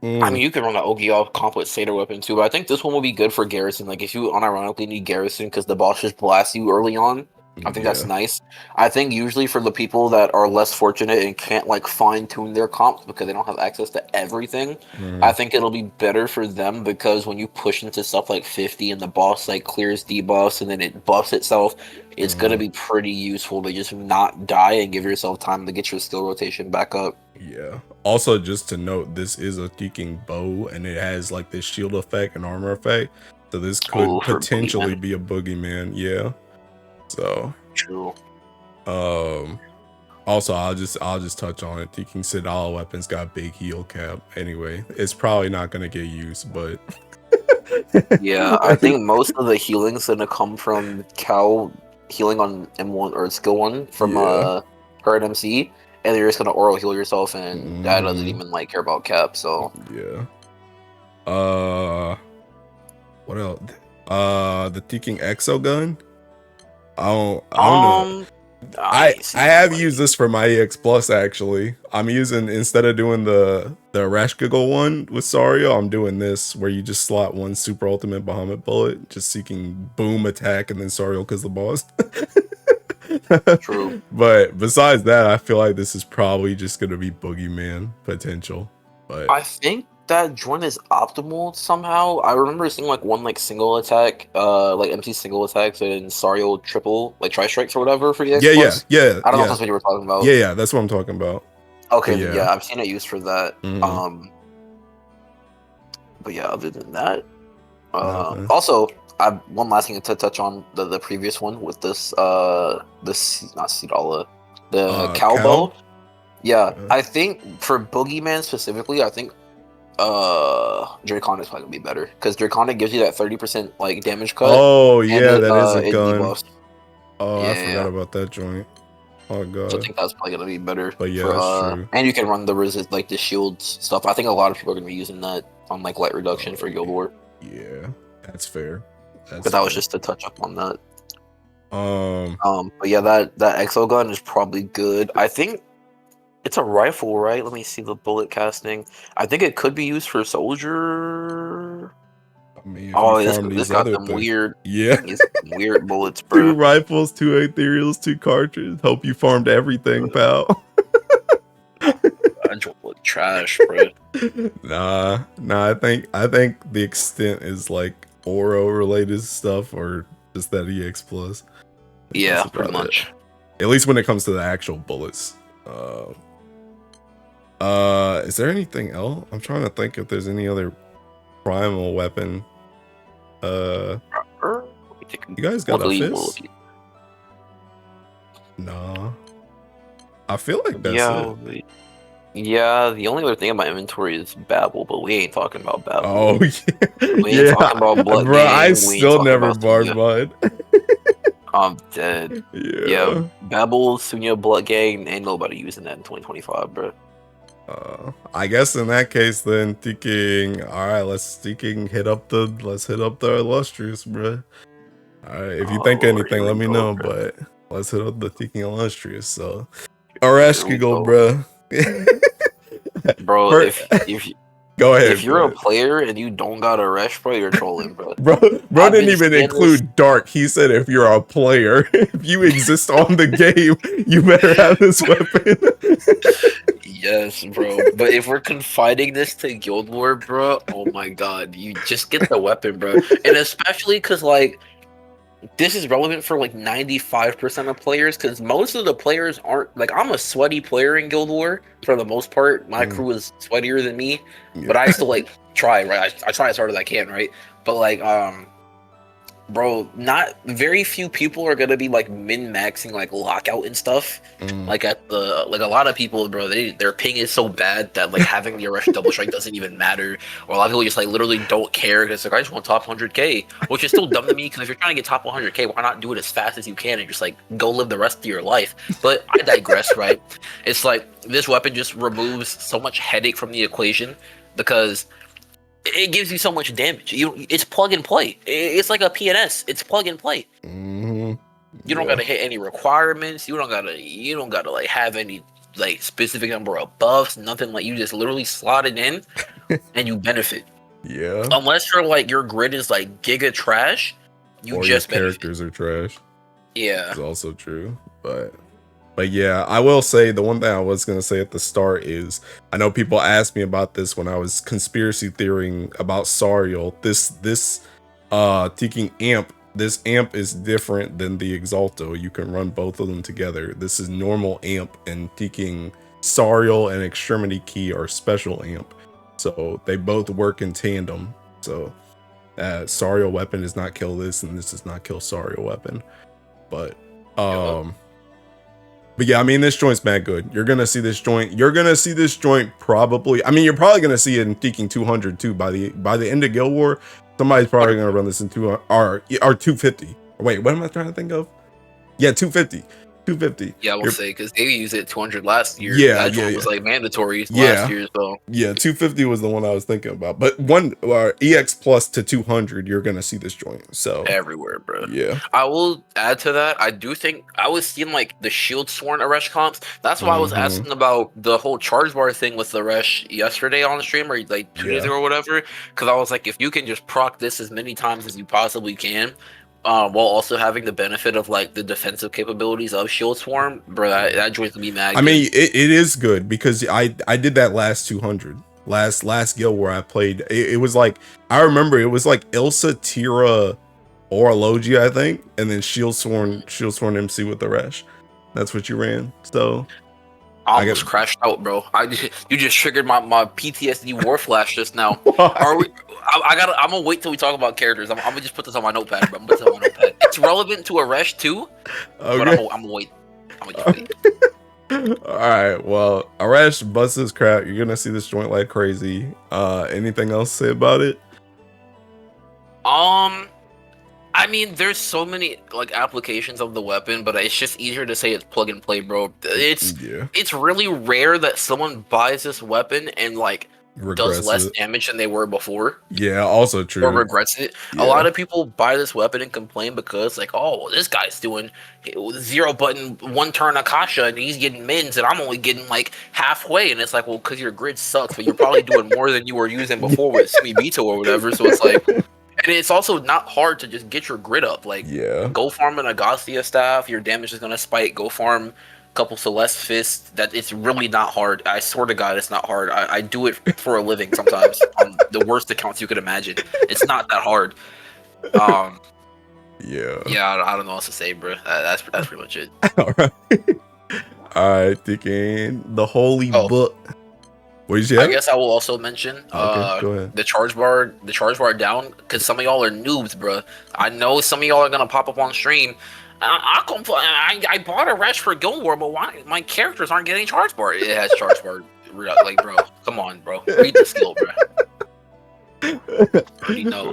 I mean, you can run an Ogi off comp with Satyr Weapon too, but I think this one will be good for Garrison. Like, if you unironically need Garrison because the boss just blasts you early on, I think that's nice. I think usually for the people that are less fortunate and can't like fine tune their comps because they don't have access to everything, I think it'll be better for them because when you push into stuff like 50 and the boss like clears debuffs and then it buffs itself, it's gonna be pretty useful to just not die and give yourself time to get your skill rotation back up. Yeah. Also, just to note, this is a Deaking bow, and it has like this shield effect and armor effect. So this could potentially be a boogeyman. Yeah. So true. Also, I'll just touch on it. Deaking Cidala Weapon's got big heal cap. Anyway, it's probably not gonna get used, but yeah, I think most of the healing's gonna come from Cal healing on M1 or skill 1 from her at MC, and you're just gonna oral heal yourself, and that doesn't even like care about cap. So yeah. What else? The Deaking Exo Gun. I don't know. I have used this for my EX Plus actually. I'm using, instead of doing the Ereshkigal one with Sariel, I'm doing this where you just slot one super ultimate Bahamut bullet, just seeking boom attack and then Sariel because the boss. True. But besides that, I feel like this is probably just gonna be boogeyman potential. But I think that joint is optimal somehow. I remember seeing like one like single attack, like MC single attacks and Sariel triple like tri strikes or whatever for EX Plus. Yeah. I don't know if that's what you were talking about. Yeah, that's what I'm talking about. Okay, yeah, I've seen it used for that. But yeah, other than that, also, one last thing to touch on the previous one with this this not Cidala, the cowbow. Yeah, I think for Boogeyman specifically, I think Draconic is probably gonna be better because Draconic gives you that 30% like damage cut. Oh yeah, that is a gun. Debuffs. Oh, yeah, I forgot about that joint. Oh god. So I think that's probably gonna be better. But yeah, that's true. And you can run the resist like the shields stuff. I think a lot of people are gonna be using that on like light reduction for Guild War. Yeah, that's fair. But that was just to touch up on that. But yeah, that Exo Gun is probably good. I think it's a rifle, right? Let me see the bullet casting. I think it could be used for soldier. I mean, this got them weird. Yeah, weird bullets, bro. 2 rifles, 2 ethereals, 2 cartridges. Hope you farmed everything, pal. I look trash, bro. Nah. I think the extent is like Oro related stuff or just that EX Plus. Yeah, pretty much. At least when it comes to the actual bullets. Is there anything else? I'm trying to think if there's any other primal weapon. You guys got a fist? Nah. I feel like that's it. Yeah, the only other thing in my inventory is Babel, but we ain't talking about Babel. Oh yeah. We ain't talking about Blood Bro, Game. I still never barred mine. I'm dead. Yeah. Babel, Sunya, Blood Gang, ain't nobody using that in 2025, bro. I guess in that case, then thinking, all right, let's hit up the illustrious, bro. All right, if you think anything, let me know. Bro. But let's hit up the thinking illustrious. So, Ereshkigal, bro. Bro, if go ahead. If you're a player and you don't got a Resh, bro, you're trolling, bro. bro didn't even include Dark. He said if you're a player, if you exist on the game, you better have this weapon. Yes, bro. But if we're confining this to Guild War, bro, oh my god, you just get the weapon, bro. And especially because, like, this is relevant for, like, 95% of players, because most of the players aren't, like, I'm a sweaty player in Guild War, for the most part. My crew is sweatier than me, but I still, like, try, right? I try as hard as I can, right? But, like, bro, not very few people are gonna be like min-maxing like lockout and stuff. Like a lot of people, bro, their ping is so bad that like having the Eresh double strike doesn't even matter. Or a lot of people just like literally don't care because like I just want top 100k, which is still dumb to me because if you're trying to get top 100k, why not do it as fast as you can and just like go live the rest of your life? But I digress, right? It's like this weapon just removes so much headache from the equation because it gives you so much damage. It's plug and play. It's like a PNS. It's plug and play. You don't gotta hit any requirements. You don't gotta like have any like specific number of buffs. Nothing like you just literally slot it in and you benefit. Yeah. Unless your grid is like giga trash, you or just your characters are trash. Yeah. It's also true. But yeah, I will say the one thing I was gonna say at the start is I know people asked me about this when I was conspiracy theorying about Sariel. This Teking amp, this amp is different than the Exalto. You can run both of them together. This is normal amp, and Teking Sariel and Extremity Key are special amp. So they both work in tandem. So Sariel Weapon does not kill this, and this does not kill Sariel Weapon. But yeah, I mean, this joint's mad good. You're gonna see this joint. You're gonna see this joint probably. I mean, you're probably gonna see it in Teking 200 too. By the end of Guild War, somebody's probably gonna run this in 200 or 250. Wait, what am I trying to think of? Yeah, 250. 250. Yeah, I will say because they used it 200 last year. Yeah, that one was like mandatory last year. So yeah, 250 was the one I was thinking about. But one EX plus to 200, you're gonna see this joint. So everywhere, bro. Yeah, I will add to that. I do think I was seeing like the Shield Sworn Eresh comps. That's why I was asking about the whole charge bar thing with the Eresh yesterday on the stream, or like 2 days ago or whatever. Because I was like, if you can just proc this as many times as you possibly can. While also having the benefit of like the defensive capabilities of Shield Swarm, bro, that joint's gonna be mad. I mean, it is good because I did that last 200 last guild where I played. It was like I remember it was like Ilsa, Tira, Orologia, I think, and then Shield Sworn MC with the Resh. That's what you ran. So I almost crashed out, bro. You just triggered my PTSD war flash just now. Are we? I'm gonna wait till we talk about characters. I'm gonna just put this on my notepad, bro. I'm gonna put this on my notepad. It's relevant to Eresh too, but I'm gonna wait. I'm gonna just wait. All right. Well, Eresh busts his crap. You're gonna see this joint like crazy. Anything else to say about it? I mean, there's so many like applications of the weapon, but it's just easier to say it's plug and play, bro. It's really rare that someone buys this weapon and like does less damage than they were before. Yeah, also true. Or regrets it. Yeah. A lot of people buy this weapon and complain because like, oh, well, this guy's doing 0 button 1 turn Akasha and he's getting mins and I'm only getting like halfway. And it's like, well, because your grid sucks, but you're probably doing more than you were using before with Smibito or whatever. So it's like, and it's also not hard to just get your grid up. Like, go farm an Agostia staff, your damage is gonna spike. Go farm a couple Celeste fists. That it's really not hard. I swear to God, it's not hard. I do it for a living sometimes on the worst accounts you could imagine. It's not that hard. I don't know what else to say, bro. That's pretty much it. All right, thinking the holy book. What did you say? I guess I will also mention go ahead. the charge bar down, because some of y'all are noobs, bro. I know some of y'all are gonna pop up on stream. I bought a Resh for Guild War, but why my characters aren't getting charge bar? It has charge bar. Like, bro, come on, bro. Read the skill, bro. Already know.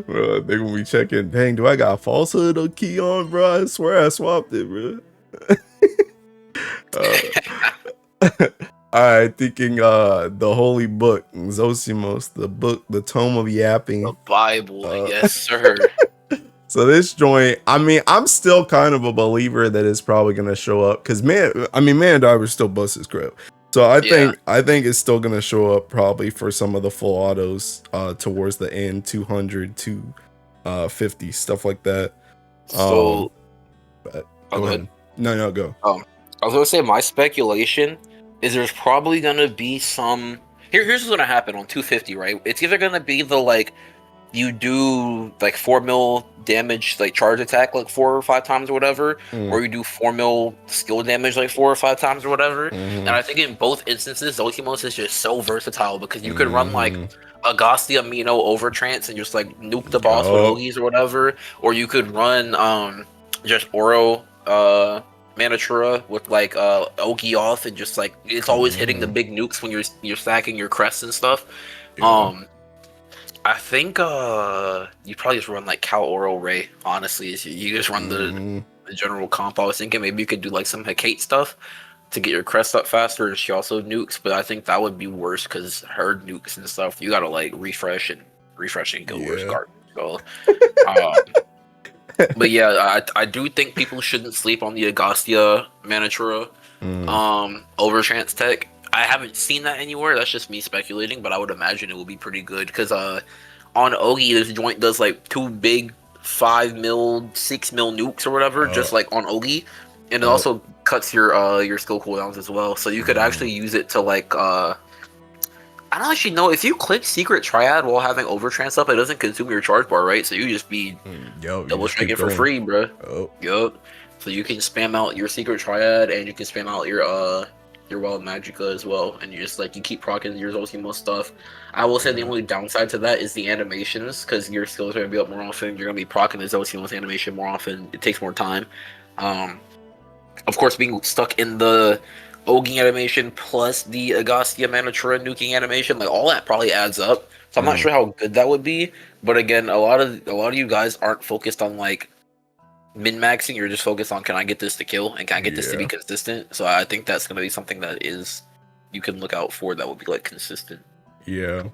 Bro, they gonna be checking. Dang, do I got a falsehood or key on, bro? I swear I swapped it, bro. Alright, thinking the holy book, Zosimos, the book, the tome of yapping. The Bible, yes, sir. So this joint, I mean, I'm still kind of a believer that it's probably gonna show up because Man Diver still busts his grip. So I think it's still gonna show up probably for some of the full autos towards the end, 200 to 50, stuff like that. So go ahead. No, go. I was gonna say my speculation is there's probably gonna be some. Here's what's gonna happen on 250, right? It's either gonna be the like you do like 4 mil damage like charge attack like 4 or 5 times or whatever, or you do 4 mil skill damage like 4 or 5 times or whatever. And I think in both instances, Zosimos is just so versatile because you could run like Agostia Mino Overtrance and just like nuke the boss with Ogies or whatever, or you could run just Oro Manatura with like Ogi off and just like it's always hitting the big nukes when you're stacking your crests and stuff. I think you probably just run like Cal Oro Ray, honestly. You just run the general comp. I was thinking maybe you could do like some Hekate stuff to get your crest up faster, and she also nukes, but I think that would be worse because her nukes and stuff, you gotta like refreshing Guild Wars guard. So But yeah, I do think people shouldn't sleep on the Agostia Manatura Overtrance tech. I haven't seen that anywhere. That's just me speculating, but I would imagine it will be pretty good because on Ogi this joint does like 2 big 5 mil, 6 mil nukes or whatever, just like on Ogi, and it also cuts your skill cooldowns as well. So you could actually use it to like I don't actually know if you click Secret Triad while having Overtrance up, it doesn't consume your charge bar, right? So you just be double striking for free, bro. Yup. So you can spam out your Secret Triad and you can spam out your Wild Magica as well, and you just like you keep proccing your Zosimos stuff. I will say the only downside to that is the animations, because your skills are gonna be up more often. You're gonna be proccing the Zosimos animation more often. It takes more time. Of course, being stuck in the Ogi animation plus the Agostia Manatura nuking animation, like all that probably adds up. So I'm not sure how good that would be. But again, a lot of you guys aren't focused on like min-maxing. You're just focused on, can I get this to kill and can I get this to be consistent? So I think that's gonna be something that is you can look out for, that would be like consistent. Yeah,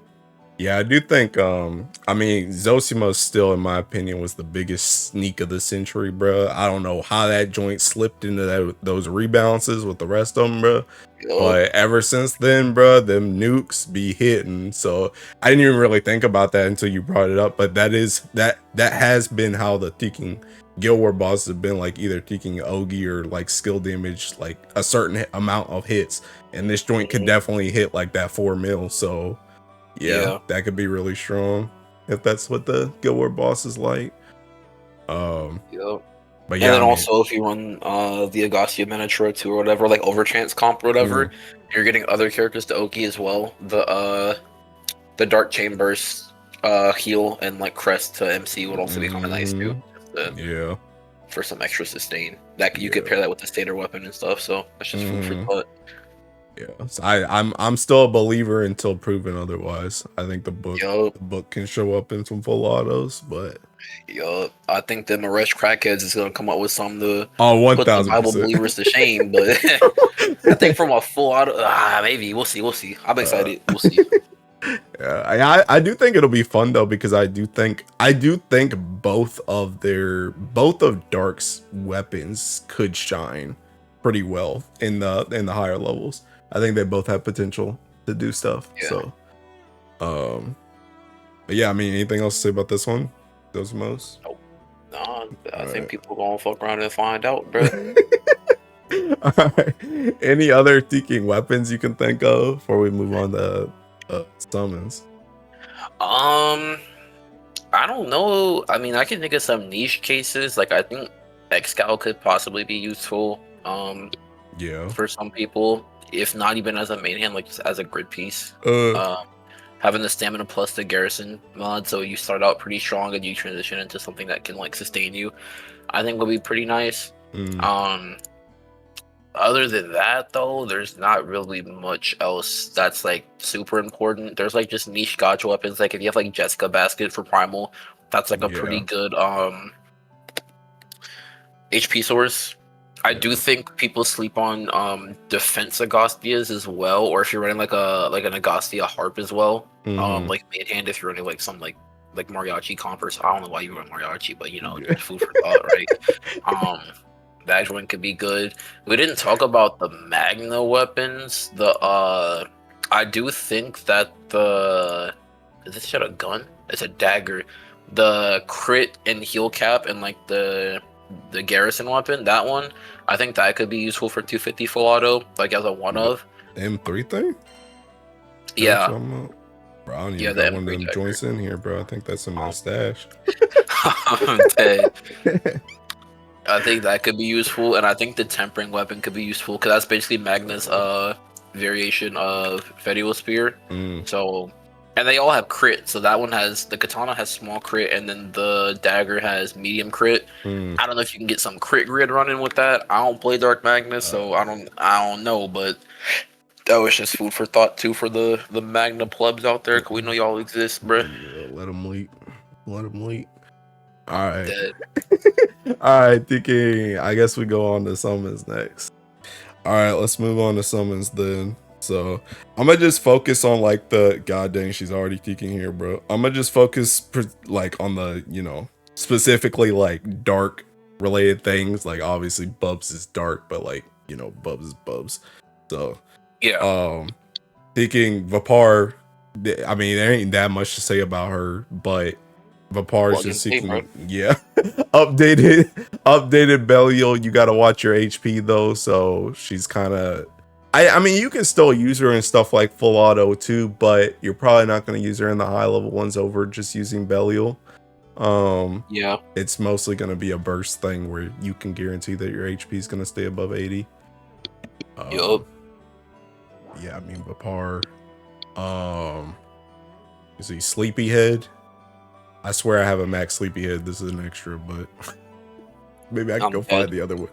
I do think I mean Zosimos still in my opinion was the biggest sneak of the century, bro. I don't know how that joint slipped into those rebalances with the rest of them, bro. But ever since then, bro, them nukes be hitting. So I didn't even really think about that until you brought it up. But that has been how the Teking Guild War bosses have been, like either Teking Ogi or like skill damage, like a certain amount of hits. And this joint could definitely hit like that 4 mil. So yeah, that could be really strong if that's what the Guild War boss is like. But yeah, and then also if you run the Agostia Manatura too or whatever, like Overtrance comp or whatever, you're getting other characters to Oki as well. The Dark Chambers heal and like Crest to MC would also be kind of nice too. For some extra sustain. That you could pair that with the Satyr Weapon and stuff. So that's just food for thought. Yeah, so I'm still a believer until proven otherwise. I think the book can show up in some full autos, but I think the Maresh crackheads is gonna come up with some to 1000% put the Bible believers to shame. But I think from a full auto, maybe we'll see. I'm excited. We'll see. Yeah, I do think it'll be fun though, because I do think both of Dark's weapons could shine pretty well in the higher levels. I think they both have potential to do stuff. So, but yeah, I mean, anything else to say about this one? Zosimos? Nope. No, I think people gonna fuck around and find out, bro. All right. Any other Teking weapons you can think of before we move on to summons? I don't know. I mean, I can think of some niche cases. Like I think Excal could possibly be useful. For some people, if not even as a main hand, like just as a grid piece. Having the stamina plus the garrison mod, so you start out pretty strong and you transition into something that can like sustain you, I think will be pretty nice. Other than that though, there's not really much else that's like super important. There's like just niche gotcha weapons, like if you have like Jessica Basket for Primal, that's like a pretty good HP source. I do think people sleep on defense Agostias as well, or if you're running like an Agostia harp as well. Like main hand if you're running like some like mariachi compers. I don't know why you run mariachi, but you know, food for thought, right? That one could be good. We didn't talk about the Magna weapons. I do think that is this shit a gun? It's a dagger. The crit and heal cap and like the garrison weapon, that one, I think that could be useful for 250 full auto, like as a one of. M3 thing? Yeah. Bro, I don't even got one of them joints in here, bro. I think that's in my stash. I'm dead. I think that could be useful, and I think the tempering weapon could be useful because that's basically Magna's variation of Fediel Spear. So, and they all have crit. So that one the katana has small crit, and then the dagger has medium crit. I don't know if you can get some crit grid running with that. I don't play Dark Magnus, so I don't know, but that was just food for thought too for the Magna plebs out there, because we know y'all exist, bro. Yeah, let them leak. All right. All right, thinking. I guess we go on to summons next. All right, let's move on to summons then. So I'm gonna just focus on like the god dang, she's already kicking here, bro. I'm gonna just focus like on the specifically like dark related things. Like obviously Bubs is dark, but like, you know, Bubs is Bubs. So Yeah. thinking Vepar, I mean, there ain't that much to say about her, but Vepar is Plug and just play, bro. seeking, yeah, updated Belial. You got to watch your HP though, so she's kind of. I mean, you can still use her in stuff like full auto too, but you're probably not going to use her in the high level ones over just using Belial. Yeah. It's mostly going to be a burst thing where you can guarantee that your HP is going to stay above 80. Yup. Yeah, I mean, Vepar. Is he Sleepyhead? I swear I have a max Sleepyhead. This is an extra, but maybe I can I'm go dead. find the other one.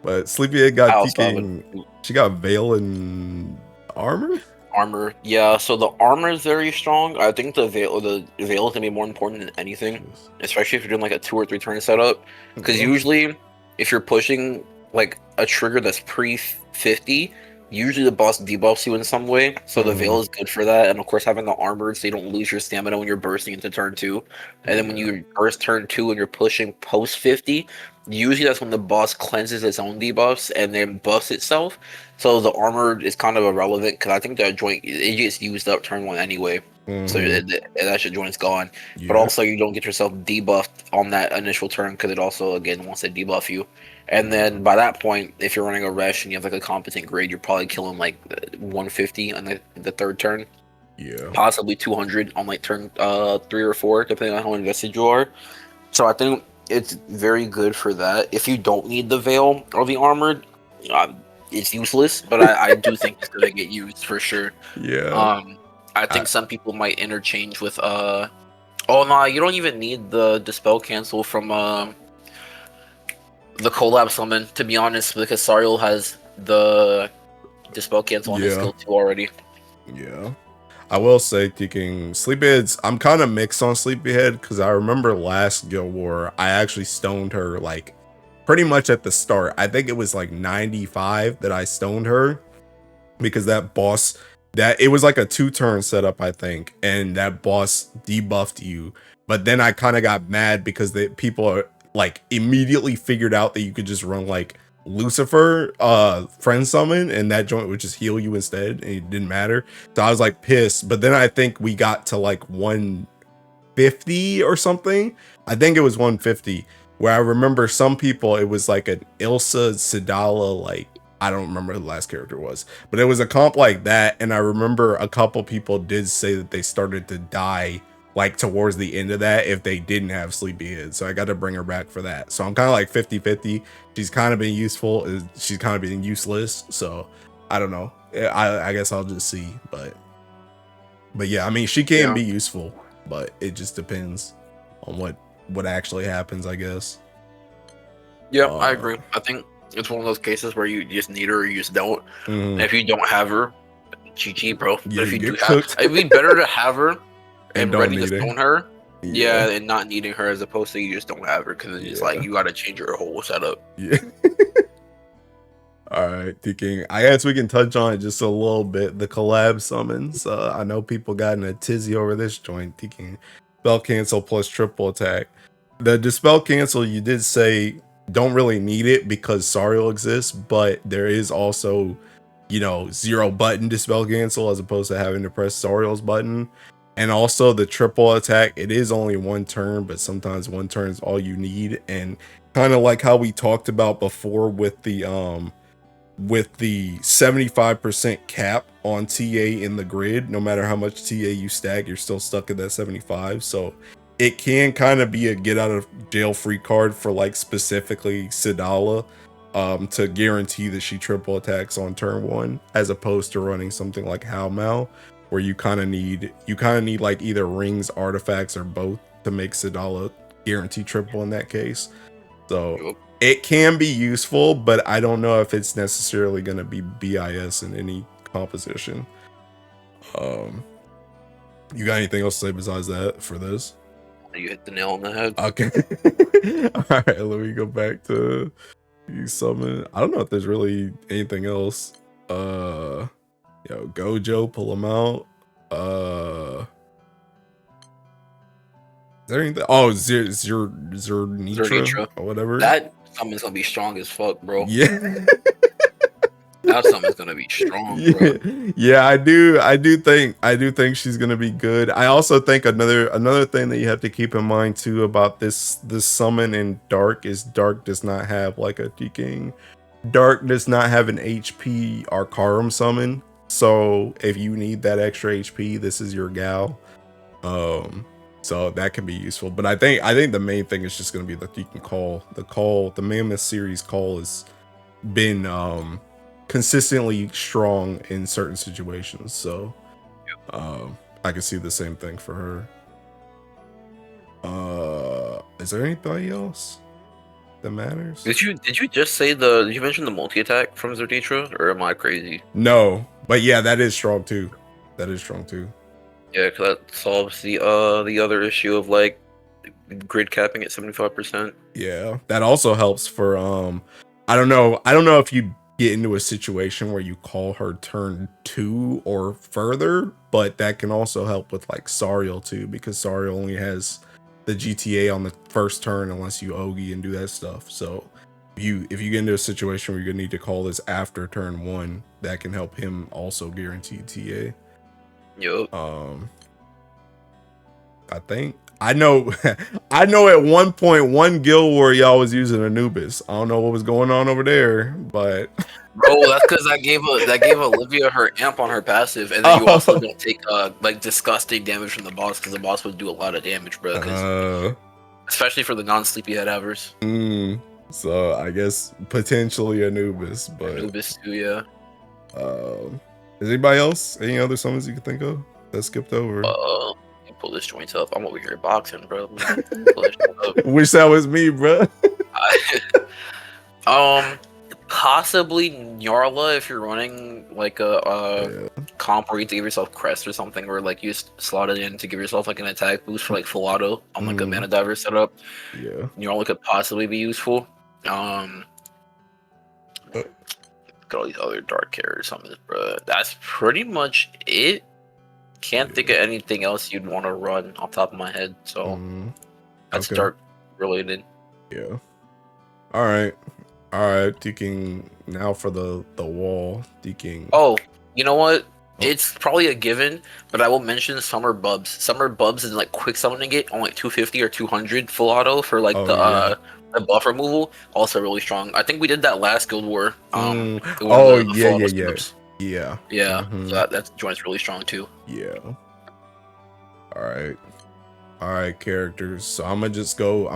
But Sleepyhead got I'll TKing. She got Veil and armor. Armor, yeah. So the armor is very strong. I think the veil is gonna be more important than anything, especially if you're doing like a 2 or 3 turn setup. Because usually, if you're pushing like a trigger that's pre-50, usually the boss debuffs you in some way. So the veil is good for that, and of course having the armor so you don't lose your stamina when you're bursting into turn 2. And then when you burst turn 2 and you're pushing post 50, usually that's when the boss cleanses its own debuffs and then buffs itself. So the armor is kind of irrelevant because I think that joint it gets used up turn 1 anyway. So that shit joint's gone. Yeah. But also you don't get yourself debuffed on that initial turn because it also again wants to debuff you. And then by that point, if you're running a Resh and you have like a competent grade, you're probably killing like 150 on the third turn. Yeah. Possibly 200 on like turn 3 or 4, depending on how invested you are. So I think it's very good for that. If you don't need the veil or the armored, it's useless. But I do think it's gonna get used for sure. Yeah. I think some people might interchange with Oh no, you don't even need the dispel cancel from the collab summon, to be honest, because Sariel has the dispel cancel on his skill 2 already. Yeah. I will say, thinking Sleepyhead's, I'm kind of mixed on Sleepyhead because I remember last Guild War, I actually stoned her like pretty much at the start. I think it was like 95 that I stoned her because that boss, that it was like a 2-turn setup, I think, and that boss debuffed you. But then I kind of got mad because the people are like immediately figured out that you could just run like Lucifer friend summon and that joint would just heal you instead and it didn't matter. So I was like pissed. But then I think we got to like 150 or something. I think it was 150 where I remember some people, it was like an Ilsa Cidala, like I don't remember who the last character was, but it was a comp like that. And I remember a couple people did say that they started to die like towards the end of that if they didn't have Sleepyhead. So I got to bring her back for that. So I'm kind of like 50-50. She's kind of been useful. She's kind of been useless. So I don't know. I guess I'll just see. But yeah, I mean, she can be useful, but it just depends on what actually happens, I guess. Yeah, I agree. I think it's one of those cases where you just need her or you just don't. And if you don't have her, GG, bro. But if you do have, it'd be better to have her and ready to stone her. Yeah, and not needing her as opposed to you just don't have her because it's like you got to change your whole setup. Yeah. All right, thinking. I guess we can touch on it just a little bit. The collab summons. I know people got in a tizzy over this joint. Thinking spell cancel plus triple attack. The dispel cancel, you did say don't really need it because Sariel exists, but there is also, you know, 0 button dispel cancel as opposed to having to press Sariel's button. And also the triple attack, it is only 1 turn, but sometimes 1 turn is all you need. And kind of like how we talked about before with the 75% cap on TA in the grid, no matter how much TA you stack, you're still stuck at that 75. So it can kind of be a get out of jail free card for like specifically Cidala, to guarantee that she triple attacks on turn 1, as opposed to running something like Howmal, where you kind of need like either rings, artifacts, or both to make Cidala guarantee triple in that case. So it can be useful, but I don't know if it's necessarily going to be BIS in any composition. You got anything else to say besides that for this? You hit the nail on the head. Okay. All right, let me go back to you summon. I don't know if there's really anything else. Yo, Gojo, pull him out. there anything? Oh, Zirnitra Zirnitra. or whatever. That summon's gonna be strong as fuck, bro. Yeah. That summon's gonna be strong, bro. Yeah, I do think she's gonna be good. I also think another thing that you have to keep in mind too about this summon in Dark is Dark does not have like a King. Dark does not have an HP Arcarum summon. So if you need that extra HP, this is your gal. So that can be useful. But I think the main thing is just gonna be that you can call. The Mammoth series call has been consistently strong in certain situations, so I can see the same thing for her. Is there anybody else that matters? Did you just say did you mention the multi attack from Zirnitra, or am I crazy? No, but yeah, that is strong too. Yeah, because that solves the other issue of like grid capping at 75%. Yeah, that also helps for I don't know if you get into a situation where you call her turn 2 or further, but that can also help with like Sariel too, because Sariel only has the GTA on the first turn unless you Ogi and do that stuff. So if you get into a situation where you're gonna need to call this after turn 1, that can help him also guarantee TA. Yup. I know at one point one guild where y'all was using Anubis. I don't know what was going on over there, but Bro, that's because that gave Olivia her amp on her passive, and then you also don't take like disgusting damage from the boss, because the boss would do a lot of damage, bro. Especially for the non-sleepyhead havers. So I guess potentially Anubis, but Anubis too, yeah. Is anybody else? Any other summons you can think of that skipped over? Pull this joint up. I'm over here boxing, bro. Wish that was me, bro. Possibly Nyarla if you're running like a comp where you give yourself crest or something, or like you slot it in to give yourself like an attack boost for like full auto on like a mana diver setup. Yeah, Nyarla could possibly be useful. Got all these other dark characters, something, bro. That's pretty much it. Can't think of anything else you'd want to run off the top of my head, so that's dark related. Yeah. All right. Thinking now for the wall. Thinking. Oh, you know what? It's probably a given, but I will mention Summer Bubs. Summer Bubs is like quick summoning it on like 250 or 200 full auto for like the buff removal. Also really strong. I think we did that last Guild War. Yeah. So that joint's really strong too. Yeah. All right, characters. So I'm gonna just go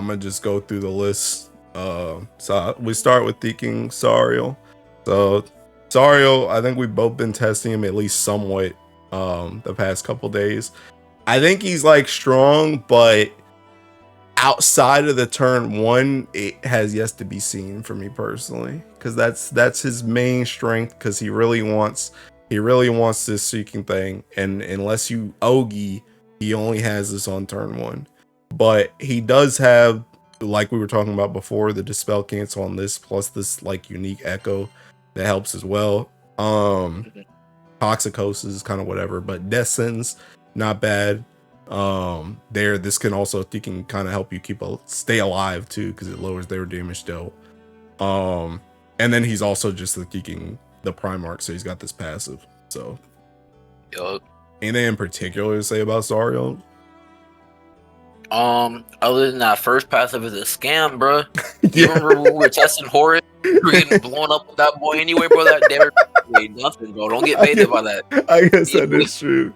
through the list. So we start with thinking Sariel. So Sariel, I think we've both been testing him at least somewhat the past couple days. I think he's like strong, but outside of the turn 1, it has yet to be seen for me personally, because that's his main strength, because he really wants this seeking thing, and unless you Ogi, he only has this on turn 1. But he does have, like we were talking about before, the dispel cancel on this, plus this like unique echo that helps as well. Toxicos is kind of whatever, but Death Sentence, not bad. This can also, you can kind of help you stay alive too, because it lowers their damage dealt. And then he's also just thinking the Primarch, so he's got this passive. So anything in particular to say about Sariel? Other than that first passive is a scam, bro. You remember when we were testing Horus? We were getting blown up with that boy anyway, bro. That damage ain't nothing, bro. Don't get baited by that. I guess that is true.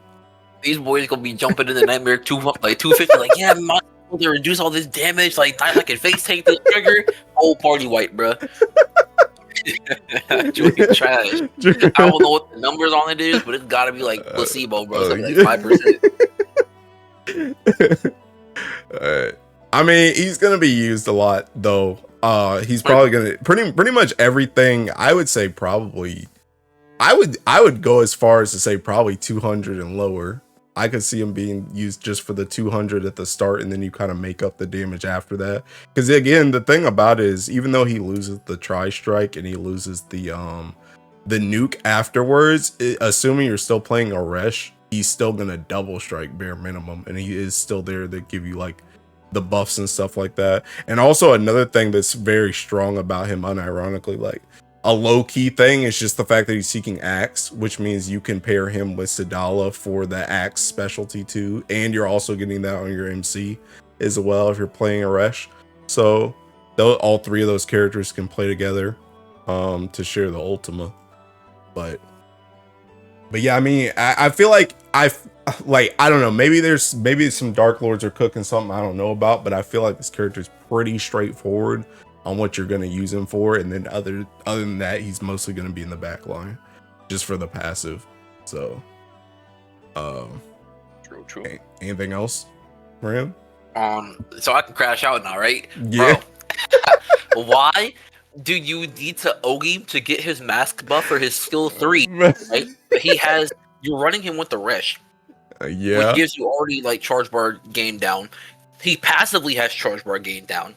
These boys gonna be jumping in the Nightmare 250, like, yeah, my to reduce all this damage, like I can face tank the trigger. Whole party white, bro. Trash. I don't know what the numbers on it is, but it's gotta be like placebo, bro. Something like 5%. I mean, he's gonna be used a lot though. He's probably gonna pretty much everything. I would say probably. I would go as far as to say probably 200 and lower. I could see him being used just for the 200 at the start, and then you kind of make up the damage after that. Because again, the thing about it is, even though he loses the tri-strike and he loses the nuke afterwards, assuming you're still playing Eresh, he's still gonna double strike bare minimum, and he is still there to give you like the buffs and stuff like that. And also another thing that's very strong about him, unironically, like a low-key thing, is just the fact that he's seeking axe, which means you can pair him with Cidala for the axe specialty too, and you're also getting that on your MC as well if you're playing Eresh. So all three of those characters can play together to share the Ultima. But yeah, I mean, I feel like I don't know, maybe some Dark Lords are cooking something I don't know about, but I feel like this character is pretty straightforward on what you're going to use him for, and then other than that, he's mostly going to be in the back line just for the passive. So True. Anything else for him? So I can crash out now, right? Yeah. Bro, why do you need to Ogi to get his mask buff for his skill 3? Right? You're running him with the Resh. Yeah. Which gives you already like charge bar gain down. He passively has charge bar gain down.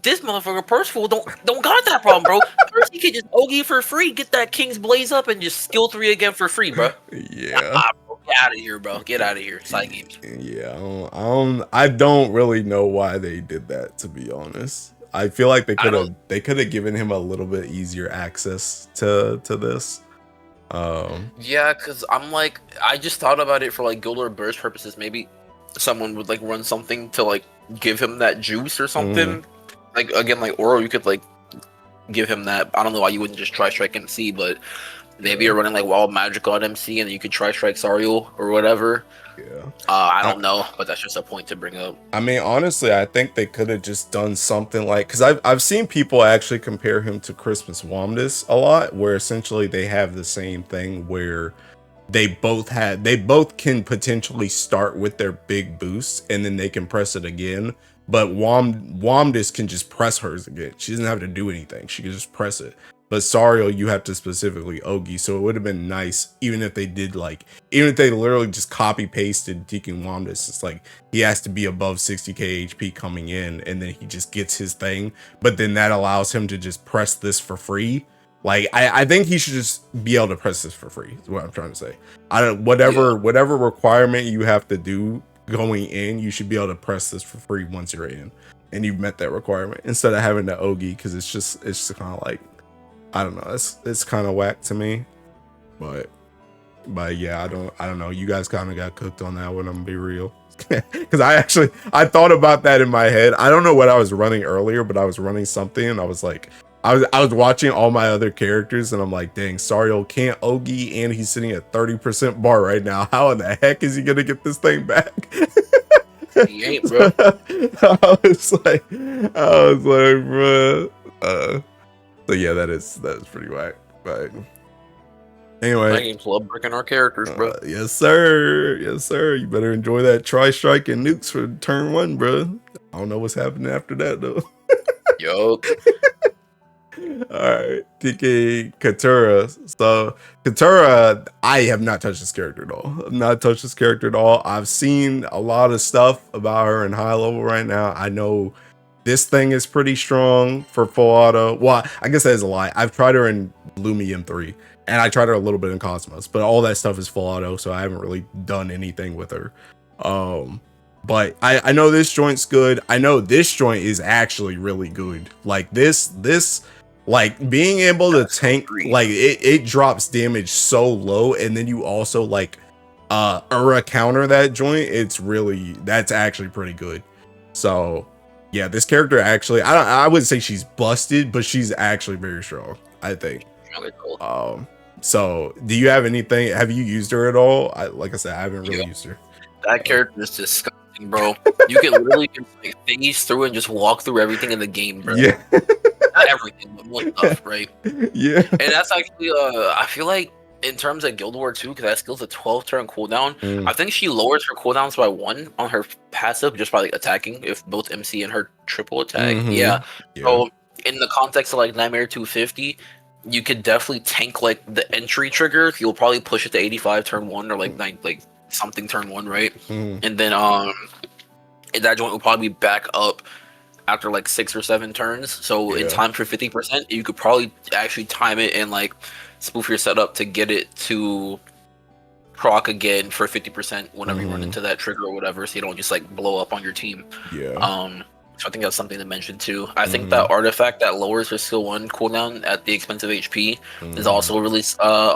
This motherfucker Purseful don't got that problem, bro. First he can just Ogi for free, get that King's Blaze up, and just skill 3 again for free, bro. Yeah. Bro, get out of here, bro. Get out of here. Side games. Yeah. I don't really know why they did that, to be honest. I feel like they could have given him a little bit easier access to this. Yeah, because I'm like, I just thought about it for like Guild or Burst purposes. Maybe someone would like run something to like give him that juice or something. Like again, like Oro, you could like give him that. I don't know why you wouldn't just try strike MC, but maybe you're running like Wild Magical at MC and you could try strike Sariel or whatever. Yeah. I don't know, but that's just a point to bring up. I mean, honestly, I think they could have just done something like, because I've seen people actually compare him to Christmas Wamdis a lot, where essentially they have the same thing where they both can potentially start with their big boost and then they can press it again. But Wamdis can just press hers again. She doesn't have to do anything. She can just press it. But Sariel, you have to specifically Ogi. So it would have been nice, even if they literally just copy pasted Deacon Wamdis. It's like he has to be above 60k HP coming in, and then he just gets his thing. But then that allows him to just press this for free. Like I think he should just be able to press this for free. Is what I'm trying to say. Whatever requirement you have to do going in, you should be able to press this for free once you're in, and you've met that requirement instead of having to Ogi, because it's just kind of like, I don't know, it's kind of whack to me. But yeah, I don't know. You guys kind of got cooked on that one. I'm gonna be real, because I thought about that in my head. I don't know what I was running earlier, but I was running something, and I was like, I was watching all my other characters, and I'm like, dang, Sariel can't Ogi, and he's sitting at 30% bar right now. How in the heck is he gonna get this thing back? He ain't, bro. I was like, bro. So yeah, that is pretty whack. But anyway, Playing club breaking our characters, bro. Yes sir. You better enjoy that tri-strike and nukes for turn 1, bro. I don't know what's happening after that though. Yo. Alright, TK Catura. So Catura, I have not touched this character at all. I've not touched this character at all. I've seen a lot of stuff about her in high level right now. I know this thing is pretty strong for full auto. Well, I guess that is a lie. I've tried her in Lumium 3, and I tried her a little bit in Cosmos, but all that stuff is full auto, so I haven't really done anything with her. But I know this joint's good. I know this joint is actually really good. Like this like being able to tank, like it drops damage so low, and then you also like counter that joint. That's actually pretty good. So yeah, this character actually, I wouldn't say she's busted, but she's actually very strong, I think. Really cool. So do you have anything? Have you used her at all? Like I said, I haven't really used her. That character is disgusting, bro. You can literally just like phase through and just walk through everything in the game, bro. Yeah. Not everything, but most stuff, right? Yeah. And that's actually, I feel like in terms of Guild War 2, because that skill's a 12-turn cooldown, I think she lowers her cooldowns by 1 on her passive just by like attacking if both MC and her triple attack. Yeah. So in the context of like Nightmare 250, you could definitely tank like the entry trigger. You'll probably push it to 85 turn 1 or like something turn 1, right? And then that joint will probably be back up after like 6 or 7 turns. So in time for 50%, you could probably actually time it and like spoof your setup to get it to proc again for 50% whenever you run Mhm. into that trigger or whatever, so you don't just like blow up on your team. Yeah. So I think that's something to mention too. I think Mhm. that artifact that lowers your skill 1 cooldown at the expense of HP is Mhm. also really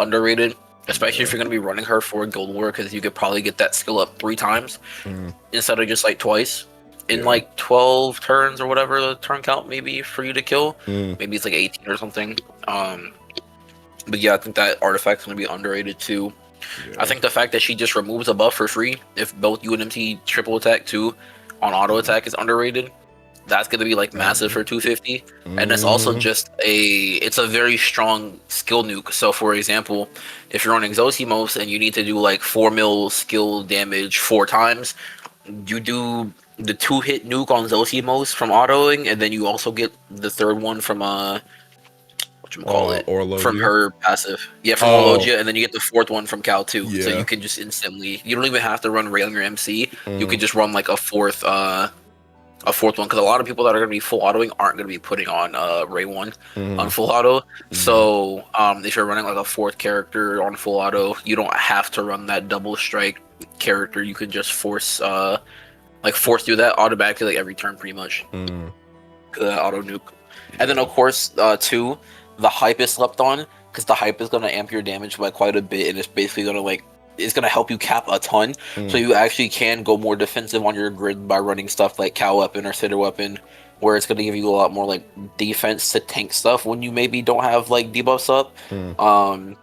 underrated, especially if Yeah. you're going to be running her for Guild War, because you could probably get that skill up 3 times Mhm. instead of just like twice in Yeah. like 12 turns or whatever the turn count maybe for you to kill. Mhm. Maybe it's like 18 or something. But yeah, I think that artifact's going to be underrated too. I Yeah. think the fact that she just removes a buff for free if both you and MT triple attack too on auto attack is underrated. That's going to be like massive for 250. And it's also Mhm. just it's a very strong skill nuke. So for example, if you're running Zosimos and you need to do like 4 mil skill damage 4 times, you do the 2-hit nuke on Zosimos from autoing, and then you also get the third one from whatchamacallit, from Orologia. her passive. Yeah, from Oh, Orologia, and then you get the 4th one from Cal too. So you yeah. can just instantly, you don't even have to run Rail on your MC. You could Mhm. just run like a fourth one, because a lot of people that are going to be full autoing aren't going to be putting on Ray 1 on Mhm. full auto. Mhm. So if you're running like a 4th character on full auto, you don't have to run that double strike character. You can just force through that automatically like every turn pretty much. Mhm. Auto nuke. And then Yeah. of course two, the hype is slept on, because the hype is going to amp your damage by quite a bit, and it's basically going to it's going to help you cap a ton, so Mhm. you actually can go more defensive on your grid by running stuff like Cow Weapon or Satyr Weapon, where it's going to give you a lot more like defense to tank stuff when you maybe don't have like debuffs up, Mhm.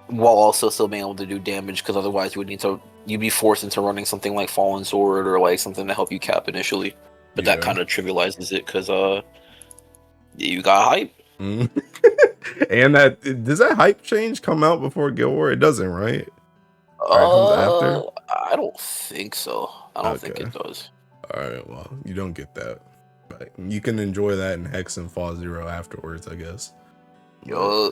while also still being able to do damage, because otherwise you'd be forced into running something like Fallen Sword or like something to help you cap initially. But that Yeah. kind of trivializes it, because you got hype. Mhm. And does that hype change come out before Guild War? It doesn't, right? Or it comes after? I don't think so. I don't think Okay. it does. All right. Well, you don't get that, but you can enjoy that in Hex and Fall Zero afterwards, I guess. But Yo,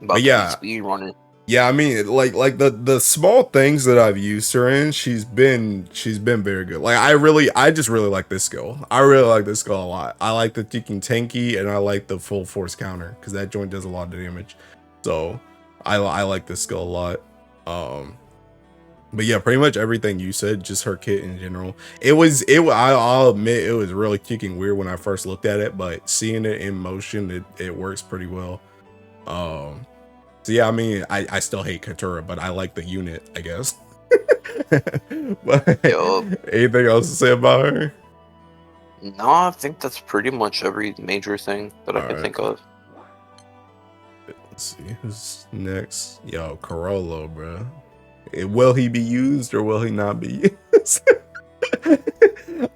but about to be yeah, speed running. yeah. I mean, like the small things that I've used her in, she's been very good. Like I just really like this skill. I really like this skill a lot. I like the ticking tanky, and I like the full force counter because that joint does a lot of damage. So I like this skill a lot. Um, But yeah, pretty much everything you said, just her kit in general. I'll admit it was really kicking weird when I first looked at it, but seeing it in motion, it works pretty well. Um, so yeah, I mean, I still hate Catura, but I like the unit, I guess. But Yo, anything else to say about her? no, I think that's pretty much every major thing that I All can right, think of. let's see who's next. Yo, Chrollo, bro. Will he be used or will he not be used?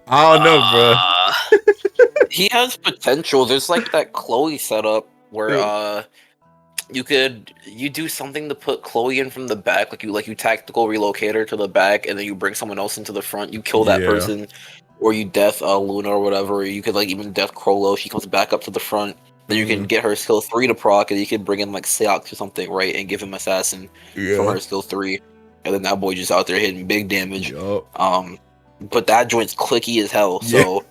I don't know, bro. Uh, he has potential. There's like that Chloe setup where you do something to put Chloe in from the back, like you tactical relocate her to the back, and then you bring someone else into the front. You kill that Yeah. person, or you death Luna or whatever. Or you could like even death Chrollo. She comes back up to the front. Then you can Mhm. get her skill 3 to proc, and you can bring in like Seox or something, right, and give him assassin from Yeah. her skill 3, and then that boy just out there hitting big damage. Yup. But that joint's clicky as hell. Yeah. So,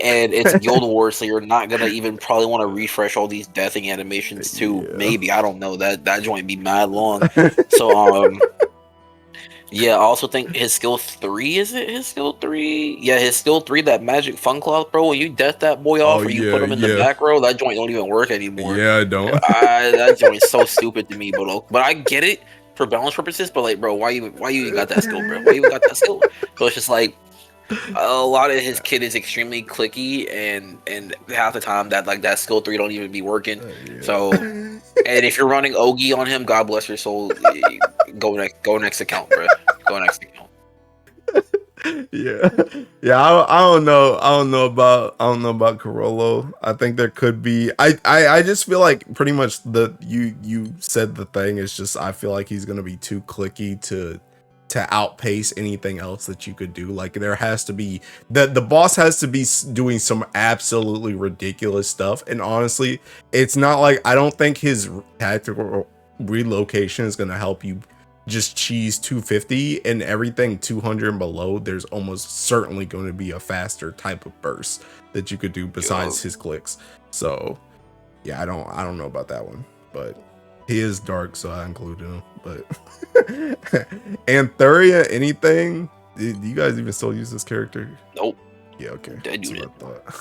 and it's Guild Wars, so you're not gonna even probably want to refresh all these deathing animations too. Yeah. Maybe, I don't know, that joint be mad long. So yeah, I also think his skill 3, is it his skill 3? Yeah, his skill 3, that magic fun cloth, bro. When you death that boy Oh off or you put yeah, him in the yeah, back row, that joint don't even work anymore. yeah. I don't. That joint's so stupid to me, but I get it for balance purposes. But like, bro, why you even got that skill, bro? Why you even got that skill? So it's just like, a lot of his kit is extremely clicky, and half the time that skill 3 don't even be working. Yeah. So, and if you're running Ogi on him, God bless your soul. Go next account, bro. Go next account. Yeah, yeah. I don't know about Chrollo. I think there could be. I just feel like pretty much you said the thing is just I feel like he's gonna be too clicky to outpace anything else that you could do. Like there has to be the boss has to be doing some absolutely ridiculous stuff. And honestly, it's not like I don't think his tactical relocation is gonna help you just cheese 250 and everything 200 and below. There's almost certainly going to be a faster type of burst that you could do besides his clicks. So yeah, I don't know about that one, but He is dark, so I included him. But Antheria, anything? Do you guys even still use this character? Nope. Yeah, okay. Dead That's unit. what I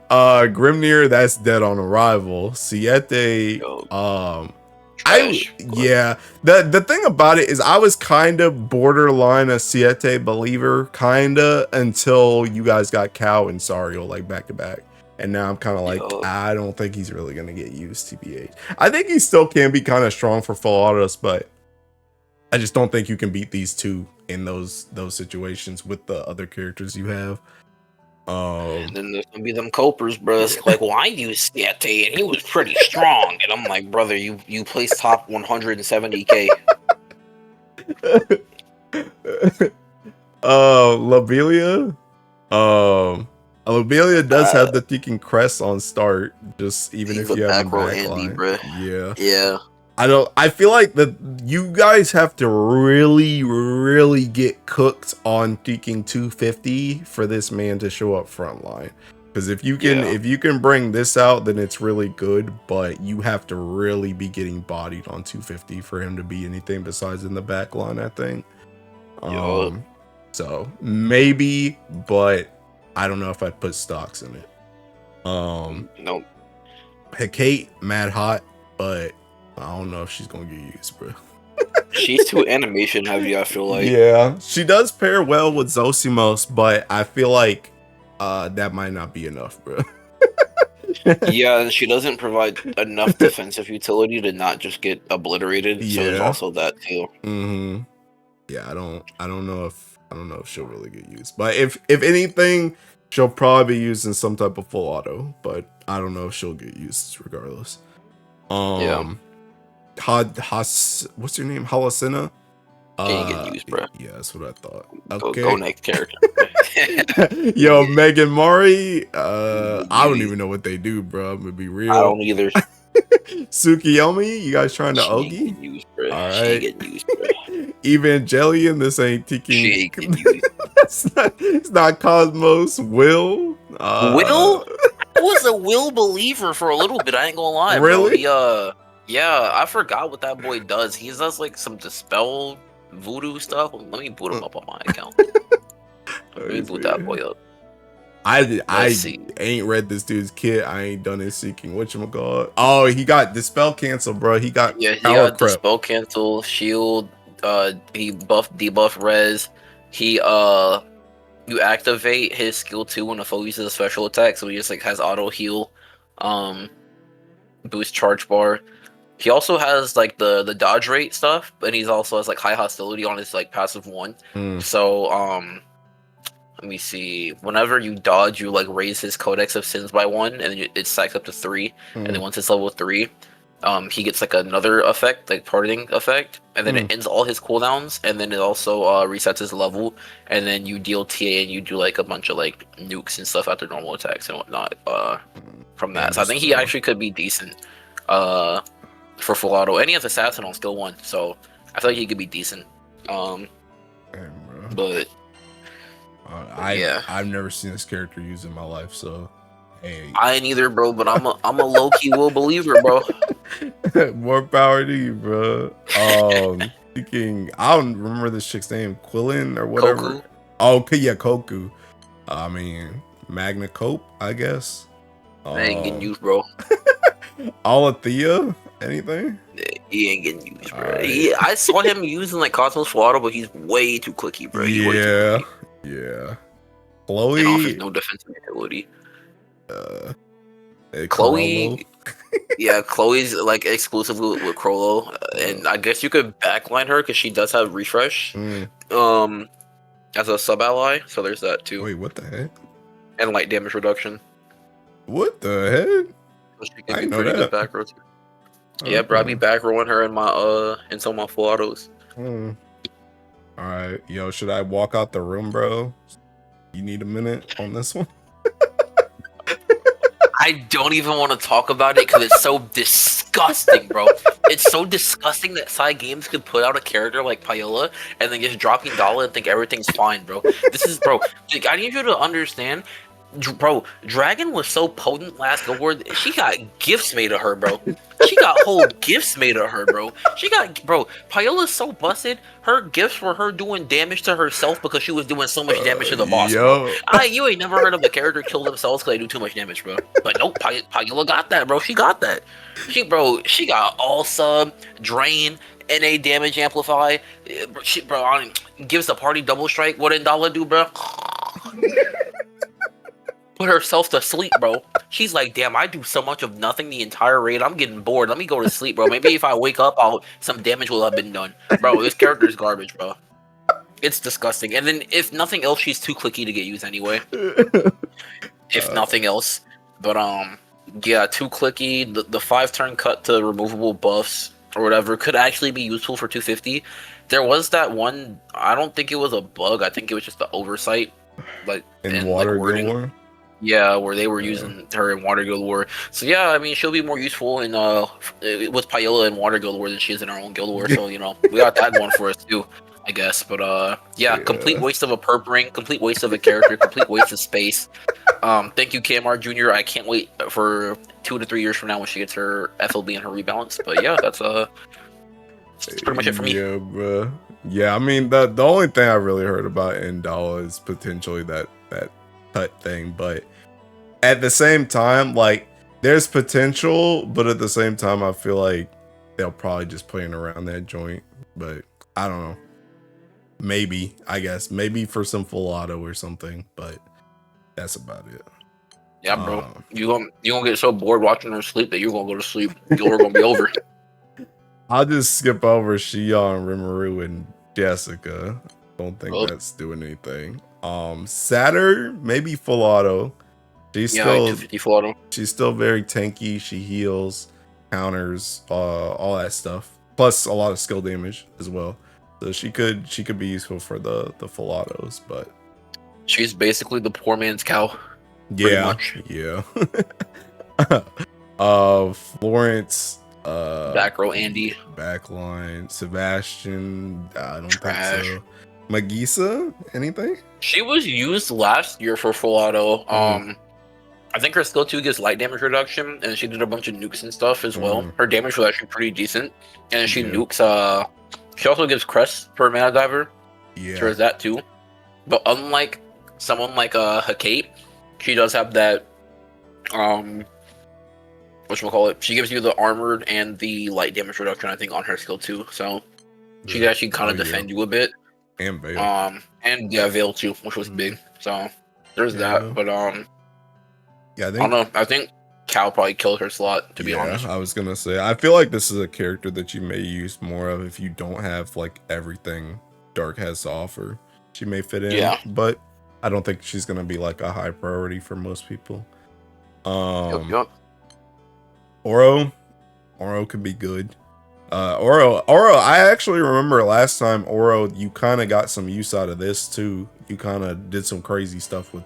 thought. Grimnir, that's dead on arrival. Siete, Trash. yeah. The thing about it is I was kind of borderline a Siete believer, kinda, until you guys got Cow and Sariel like back to back. And now I'm kind of like, I don't think he's really gonna get used, TBH. I think he still can be kind of strong for full autos, but I just don't think you can beat these two in those situations with the other characters you have. And then there's gonna be them copers, bro. It's like, well, I used Siete and he was pretty strong. And I'm like, brother, you placed top 170k. Lobelia. Lobelia does have the Thinking Crest on start, just even if you have a backline. Yeah. I feel like that you guys have to really get cooked on Thinking 250 for this man to show up frontline. Because if you can bring this out, then it's really good, but you have to really be getting bodied on 250 for him to be anything besides in the backline, I think. So maybe, but I don't know if I'd put stocks in it. Nope. Hekate, mad hot, but I don't know if she's gonna get used, bro. She's too animation heavy, I feel like. Yeah, she does pair well with Zosimos, but I feel like that might not be enough, bro. Yeah, and she doesn't provide enough defensive utility to not just get obliterated. So there's also that too. Mm-hmm. Yeah, I don't know if she'll really get used. But if anything, she'll probably be used in some type of full auto. But I don't know if she'll get used regardless. What's your name? Halasina? Can't get used, bro. Yeah, that's what I thought. Okay. Go next character. Yo, Megan Mari. I don't even know what they do, bro. I'm gonna be real. I don't either. Tsukiyomi, you guys trying to Ogi? All right. Evangelion, this ain't Tiki. It's not Cosmos. Will? Will? I was a Will believer for a little bit. I ain't gonna lie. Really? Bro. Yeah, I forgot what that boy does. He does like some dispel voodoo stuff. Let me boot him up on my account. Let me boot that boy up. I ain't read this dude's kit. I ain't done his seeking. Whatchamacallit? Oh, he got dispel cancel, bro. He got dispel cancel, shield. He debuff res. You activate his skill 2 when a foe uses a special attack, so he just like has auto heal, boost charge bar. He also has like the dodge rate stuff, but he's also has like high hostility on his like passive 1. So let me see. Whenever you dodge, you like raise his Codex of Sins by 1, and then it stacks up to 3. And then once it's level 3, he gets like another effect, like parting effect, and then it ends all his cooldowns, and then it also resets his level, and then you deal TA and you do like a bunch of like nukes and stuff after normal attacks and whatnot from that. So I think he actually could be decent for full auto, and he has assassin on skill 1, so I feel like he could be decent. But I've never seen this character used in my life, so hey. I ain't either, bro. But I'm a low key Will believer, bro. More power to you, bro. Thinking, I don't remember this chick's name, Quillin or whatever. Koku. Oh, okay, yeah, Koku. I mean, Magna Cope, I guess. I ain't getting used, bro. Alethea, anything? He ain't getting used, bro. Right. I saw him using like Cosmos Flatter, but he's way too clicky, bro. Yeah. Chloe offers no defensive utility. Chloe. Yeah, Chloe's like exclusively with Chrollo, and I guess you could backline her because she does have refresh. As a sub ally, so there's that too. Wait, what the heck? And light damage reduction. What the heck? So she can be pretty good back row too. Yeah, bro, I be back rowing her in my in some of my full autos. Alright, yo, should I walk out the room, bro? You need a minute on this one? I don't even want to talk about it because it's so disgusting, bro. It's so disgusting that Psy Games could put out a character like Payola and then just drop Indala and think everything's fine, bro. This is, bro, like, I need you to understand, Bro, Dragon was so potent last Guild War. She got gifts made of her, bro. She got whole gifts made of her, bro. Bro, Pyola's so busted. Her gifts were her doing damage to herself because she was doing so much damage to the boss, bro. Yo. You ain't never heard of a character kill themselves because they do too much damage, bro. But nope, Pyola got that, bro. She got that. She got all sub, drain, NA damage amplify. Gives the party double strike. What did Indala do, bro? Put herself to sleep, bro. She's like, damn, I do so much of nothing the entire raid. I'm getting bored. Let me go to sleep, bro. Maybe if I wake up, some damage will have been done. Bro, this character is garbage, bro. It's disgusting. And then, if nothing else, she's too clicky to get used anyway. If nothing else. But, yeah, too clicky. The 5-turn cut to removable buffs or whatever could actually be useful for 250. There was that one, I don't think it was a bug. I think it was just the oversight. Like, in Water wording. Guild War? Yeah, where they were using her in Water Guild War. So yeah, I mean, she'll be more useful in with Pyola in Water Guild War than she is in our own Guild War. So we got that going for us too, I guess. But yeah, complete waste of a perp ring, complete waste of a character, complete waste of space. Thank you, KMR Jr. I can't wait for 2 to 3 years from now when she gets her FLB and her rebalance. But yeah, that's pretty much it for me. Yeah, bro. Yeah, I mean the only thing I really heard about Indala is potentially that cut thing, but at the same time, like, there's potential, but at the same time, I feel like they'll probably just playing around that joint. But I don't know. Maybe, I guess, maybe for some full auto or something, but that's about it. Yeah, bro. You gonna get so bored watching her sleep that you're gonna go to sleep. You're gonna be over. I'll just skip over Shion, Rimuru, and Jessica. Don't think that's doing anything. Satyr, maybe full auto. She's still 250 full auto. She's still very tanky. She heals, counters, all that stuff. Plus a lot of skill damage as well. So she could be useful for the full autos, but she's basically the poor man's cow. Yeah, much. Yeah. Florence, back row Andy, backline Sebastian. I don't think so. Magisa, anything? She was used last year for full auto. I think her skill 2 gives light damage reduction, and she did a bunch of nukes and stuff as well. Her damage was actually pretty decent, and she nukes. She also gives crest for mana diver. Yeah, so there's that too. But unlike someone like Hekate, she does have that whatchamacallit, she gives you the armored and the light damage reduction, I think, on her skill 2. So she can actually kind of defend you a bit. And Veil. And yeah, Veil too, which was big. So there's that. But yeah, I don't know. I think Cal probably killed her slot, to be honest. I was gonna say, I feel like this is a character that you may use more of if you don't have like everything Dark has to offer. She may fit in, but I don't think she's gonna be like a high priority for most people. Oro could be good. Oro, I actually remember last time Oro, you kind of got some use out of this too. You kind of did some crazy stuff with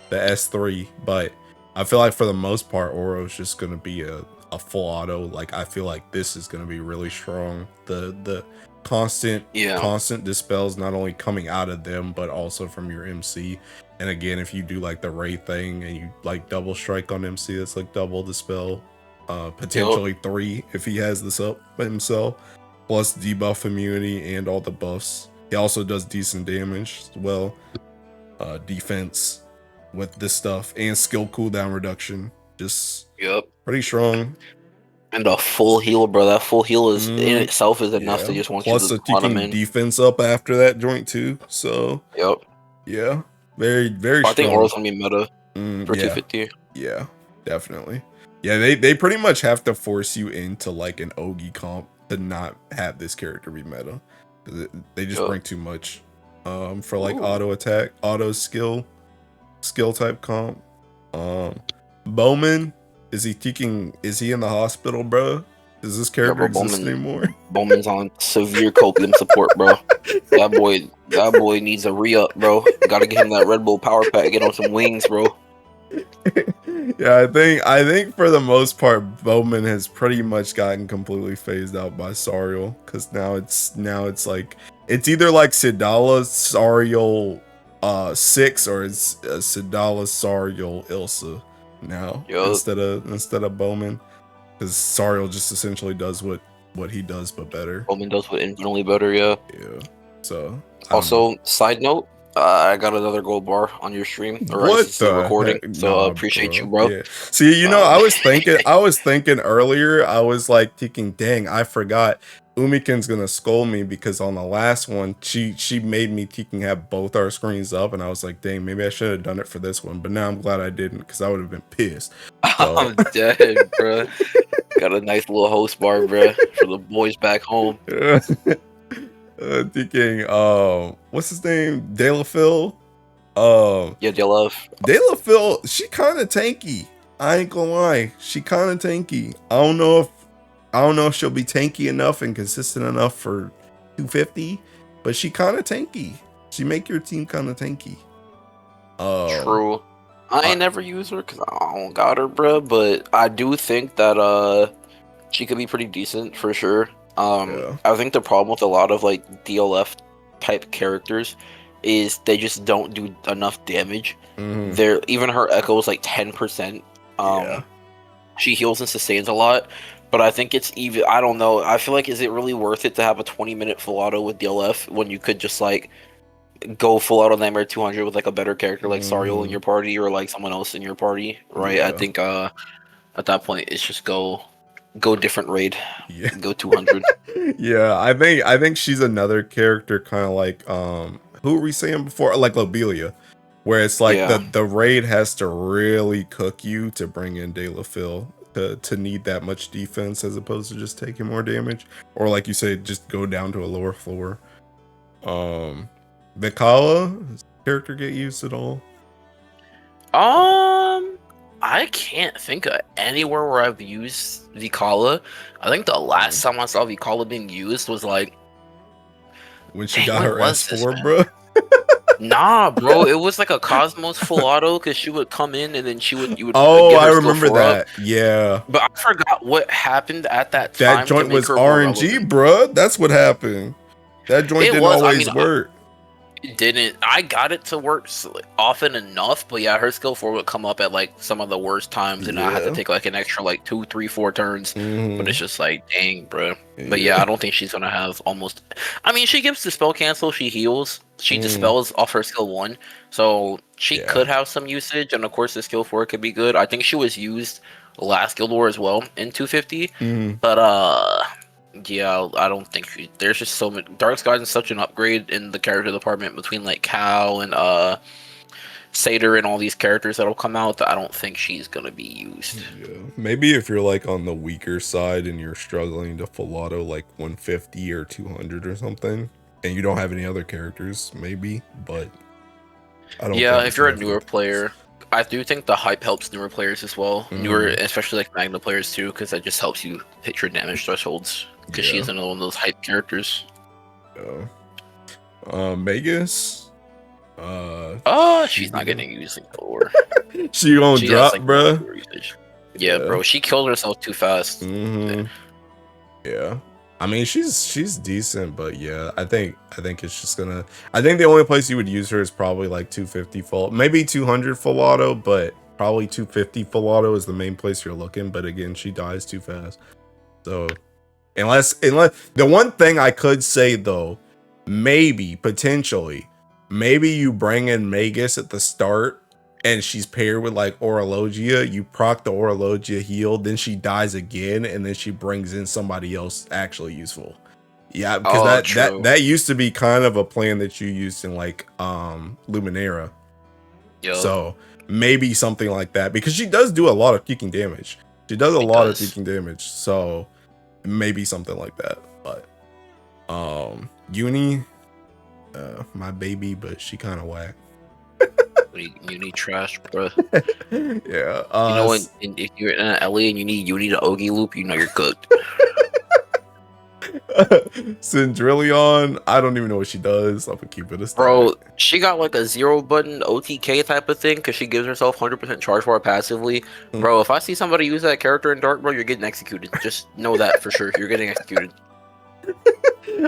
the S3, but I feel like for the most part, Oro is just going to be a full auto. Like, I feel like this is going to be really strong. The constant dispels not only coming out of them, but also from your MC. And again, if you do like the Ray thing and you like double strike on MC, that's like double dispel. Potentially 3 if he has this up himself, plus debuff immunity and all the buffs. He also does decent damage as well. Defense with this stuff and skill cooldown reduction. Just pretty strong. And a full heal, bro. That full heal is in itself is enough to just want plus you to keeping defense up after that joint too. So yeah, very very strong. I think Oro's gonna be meta for 250. Yeah, definitely. Yeah, they pretty much have to force you into like an Ogi comp to not have this character be meta. They just bring too much for like auto attack, auto skill type comp. Bowman, is he in the hospital, bro? Does this character exist anymore? Bowman's on severe copium support, bro. That boy needs a re-up, bro. Gotta get him that Red Bull power pack, get on some wings, bro. Yeah, I think for the most part, Bowman has pretty much gotten completely phased out by Sariel, because now it's like it's either like Cidala, Sariel, 6 or it's Cidala, Sariel, Ilsa now Yup. instead of Bowman, because Sariel just essentially does what he does but better. Bowman does what infinitely better, yeah. Yeah. So I don't know. Also, side note, I got another gold bar on your stream, or What ICC the recording. heck? So Nah, appreciate you, bro. bro. Yeah. See, you know, Um, I was thinking earlier, I was like thinking, dang, I forgot. Umiken's gonna scold me because on the last one, she made me thinking have both our screens up, and I was like, dang, maybe I should have done it for this one. But now I'm glad I didn't, because I would have been pissed. So I'm dead, bro. Got a nice little host bar, bro, for the boys back home. thinking, what's his name? De La Phil. Yeah, they love. De La Phil, she kind of tanky. I ain't gonna lie, she kind of tanky. I don't know if she'll be tanky enough and consistent enough for 250, but she kind of tanky. She make your team kind of tanky. True. I ain't never used her because I don't got her, bro. But I do think that she could be pretty decent for sure. Yeah. I think the problem with a lot of like DLF type characters is they just don't do enough damage. Mhm. They're even her echo is like 10%. Yeah. She heals and sustains a lot, but I think it's even. I don't know. I feel like is it really worth it to have a 20-minute full auto with DLF when you could just like go full auto Nightmare 200 with like a better character like Sariel in your party or like someone else in your party, right? Yeah. I think at that point it's just go different raid. Yeah. Go 200. Yeah, I think she's another character kind of like who were we saying before? Like Lobelia, where it's like Yeah. the raid has to really cook you to bring in De La Phil to need that much defense as opposed to just taking more damage, or like you say, just go down to a lower floor. Vikala, does the character get used at all? I can't think of anywhere where I've used Vikala. I think the last time I saw Vikala being used was like When she dang, got when her was this, S4, man? bro. Nah, bro, it was like a Cosmos full auto because she would come in and then you would Oh, get her I skill remember 4 up. that. Yeah. But I forgot what happened at that time. That joint to make was her more RNG, relevant. bruh. That's what happened. That joint It didn't was. always work. It didn't. I got it to work often enough, but yeah, her skill 4 would come up at like some of the worst times, and I had to take like an extra like 2, 3, 4 turns. But it's just like, dang, bro. But yeah, I don't think she's gonna have almost. I mean, she gives the spell cancel. She heals. She dispels off her skill 1, so she could have some usage, and of course the skill 4 could be good. I think she was used last Guild War as well in 250, but yeah, I don't think there's just so many. Dark Skies is such an upgrade in the character department between like Cal and Satyr and all these characters that'll come out that I don't think she's gonna be used. Yeah. Maybe if you're like on the weaker side and you're struggling to full auto like 150 or 200 or something, and you don't have any other characters, maybe. But I don't. Yeah, think if you're a it's newer worth it. player, I do think the hype helps newer players as well. Newer, especially like Magna players too, because that just helps you hit your damage thresholds. Because she's another one of those hype characters. Magus. She's not getting used in Guild War. She gonna She drop, has, like, bruh. no usage. Yeah, bro, she killed herself too fast. Yeah. I mean, she's decent, but yeah, I think it's just gonna. I think the only place you would use her is probably like 250 full, maybe 200 full auto, but probably 250 full auto is the main place you're looking. But again, she dies too fast. So unless the one thing I could say though, maybe potentially, maybe you bring in Magus at the start and she's paired with like Orologia, you proc the Orologia heal, then she dies again, and then she brings in somebody else actually useful. Yeah, because that used to be kind of a plan that you used in like Luminera. So maybe something like that, because she does do a lot of kicking damage. She does a lot of kicking damage, so maybe something like that. But Uni, my baby, but she kind of whack. You need trash, bro. Yeah. You know what? If you're in an LA and you need to Ogi loop, you know you're cooked. Cendrillon, I don't even know what she does. I'm gonna keep it a stack. Bro, she got like a 0 button OTK type of thing because she gives herself 100% charge bar passively. Bro, if I see somebody use that character in Dark, bro, you're getting executed. Just know that for sure. You're getting executed.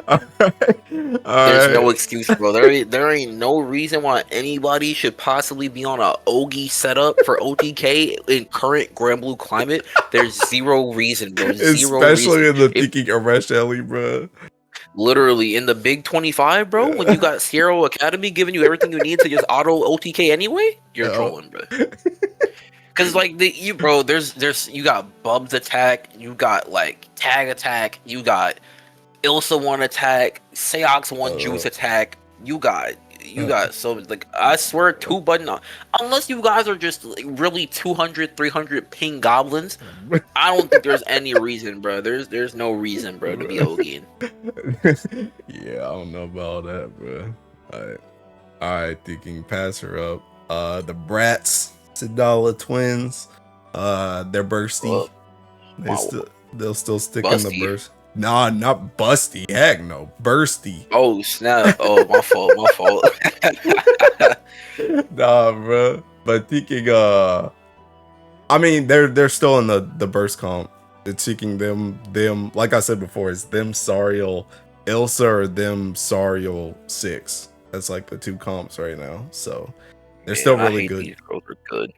All right. All There's no right. excuse, bro. There ain't no reason why anybody should possibly be on a Ogi setup for OTK in current Granblue climate. There's zero reason, bro. Zero reason. Especially in the If thinking Ereshkigal, bro. literally in the Big 25, bro, when you Yeah. got Sierra Academy giving you everything you need to just auto OTK anyway, you're Yeah. trolling, bro. Cause like there's you got Bub's attack, you got like tag attack, you got Ilsa one attack, Seox one juice attack. You got so like I swear 2 button unless you guys are just like, really 200 300 ping goblins. I don't think there's any reason, bro. There's no reason, bro, to be Ogiing. Yeah, I don't know about that, bro. All right, thinking pass her up. The Brats, Cidala twins. They're bursty. Uh, wow. They'll still stick in the Busty. burst. Nah, not busty. Heck no, bursty. Oh snap! Oh my fault. My fault. Nah, bro. But thinking, I mean, they're still in the burst comp. It's seeking them. Like I said before, it's them Sariel, Ilsa, or them Sariel 6. That's like the 2 comps right now. So they're still really good. These girls are good.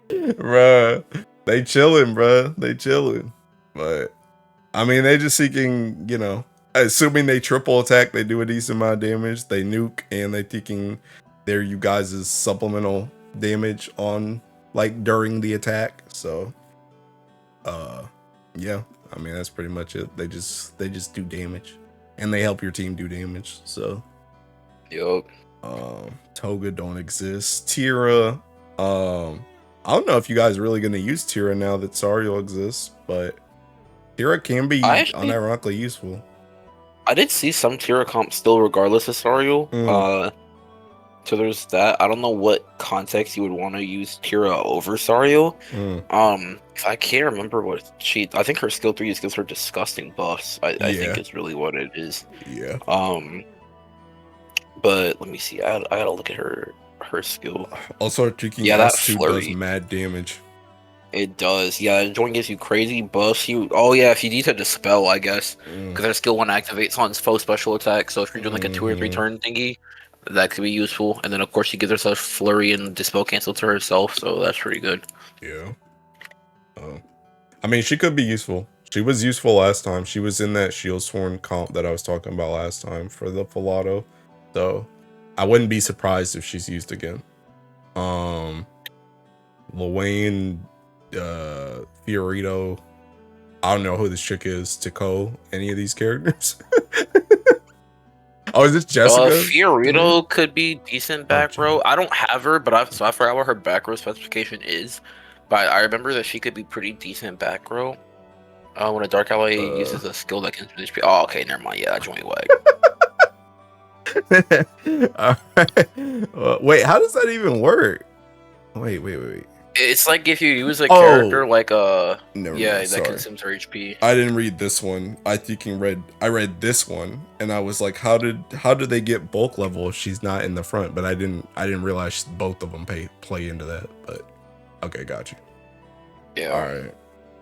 Bruh, they chilling, bruh. They chilling. But I mean, they just seeking, assuming they triple attack, they do a decent amount of damage. They nuke and they taking their you guys' supplemental damage on like during the attack. So yeah, I mean that's pretty much it. They just do damage. And they help your team do damage. So Yup. Toga don't exist. Tira, I don't know if you guys are really gonna use Tira now that Sariel exists, but Tira can be unironically useful. I did see some Tira comp still regardless of Sariel. So there's that. I don't know what context you would want to use Tira over Sariel. I can't remember what I think her skill 3 gives her disgusting buffs. I think it's really what it is. Yeah. But let me see. I gotta look at her skill. Also, Tricky S2 does mad damage. It does. Yeah, Join gives you crazy buffs. If you need to dispel, I guess, because her skill 1 activates on full special attack. So if you're doing like a 2 or 3 turn thingy, that could be useful. And then of course she gives herself flurry and dispel cancel to herself, so that's pretty good. Yeah. I mean, she could be useful. She was useful last time. She was in that Shield Sworn comp that I was talking about last time for the Filato. So I wouldn't be surprised if she's used again. Luane, Fiorito. I don't know who this chick is. Tico, any of these characters? Oh, is this Jessica? Fiorito could be decent back row. I don't have her, but I forgot what her back row specification is. But I remember that she could be pretty decent back row. When a Dark Ally uses a skill that can finish. Oh, okay, never mind. Yeah, Join Wag. Wait, how does that even work? Wait. It's like if you use a character like that consumes her HP. I didn't read this one. I read this one, and I was like, how did they get bulk level if she's not in the front? But I didn't realize both of them play into that. But okay, got you. Yeah.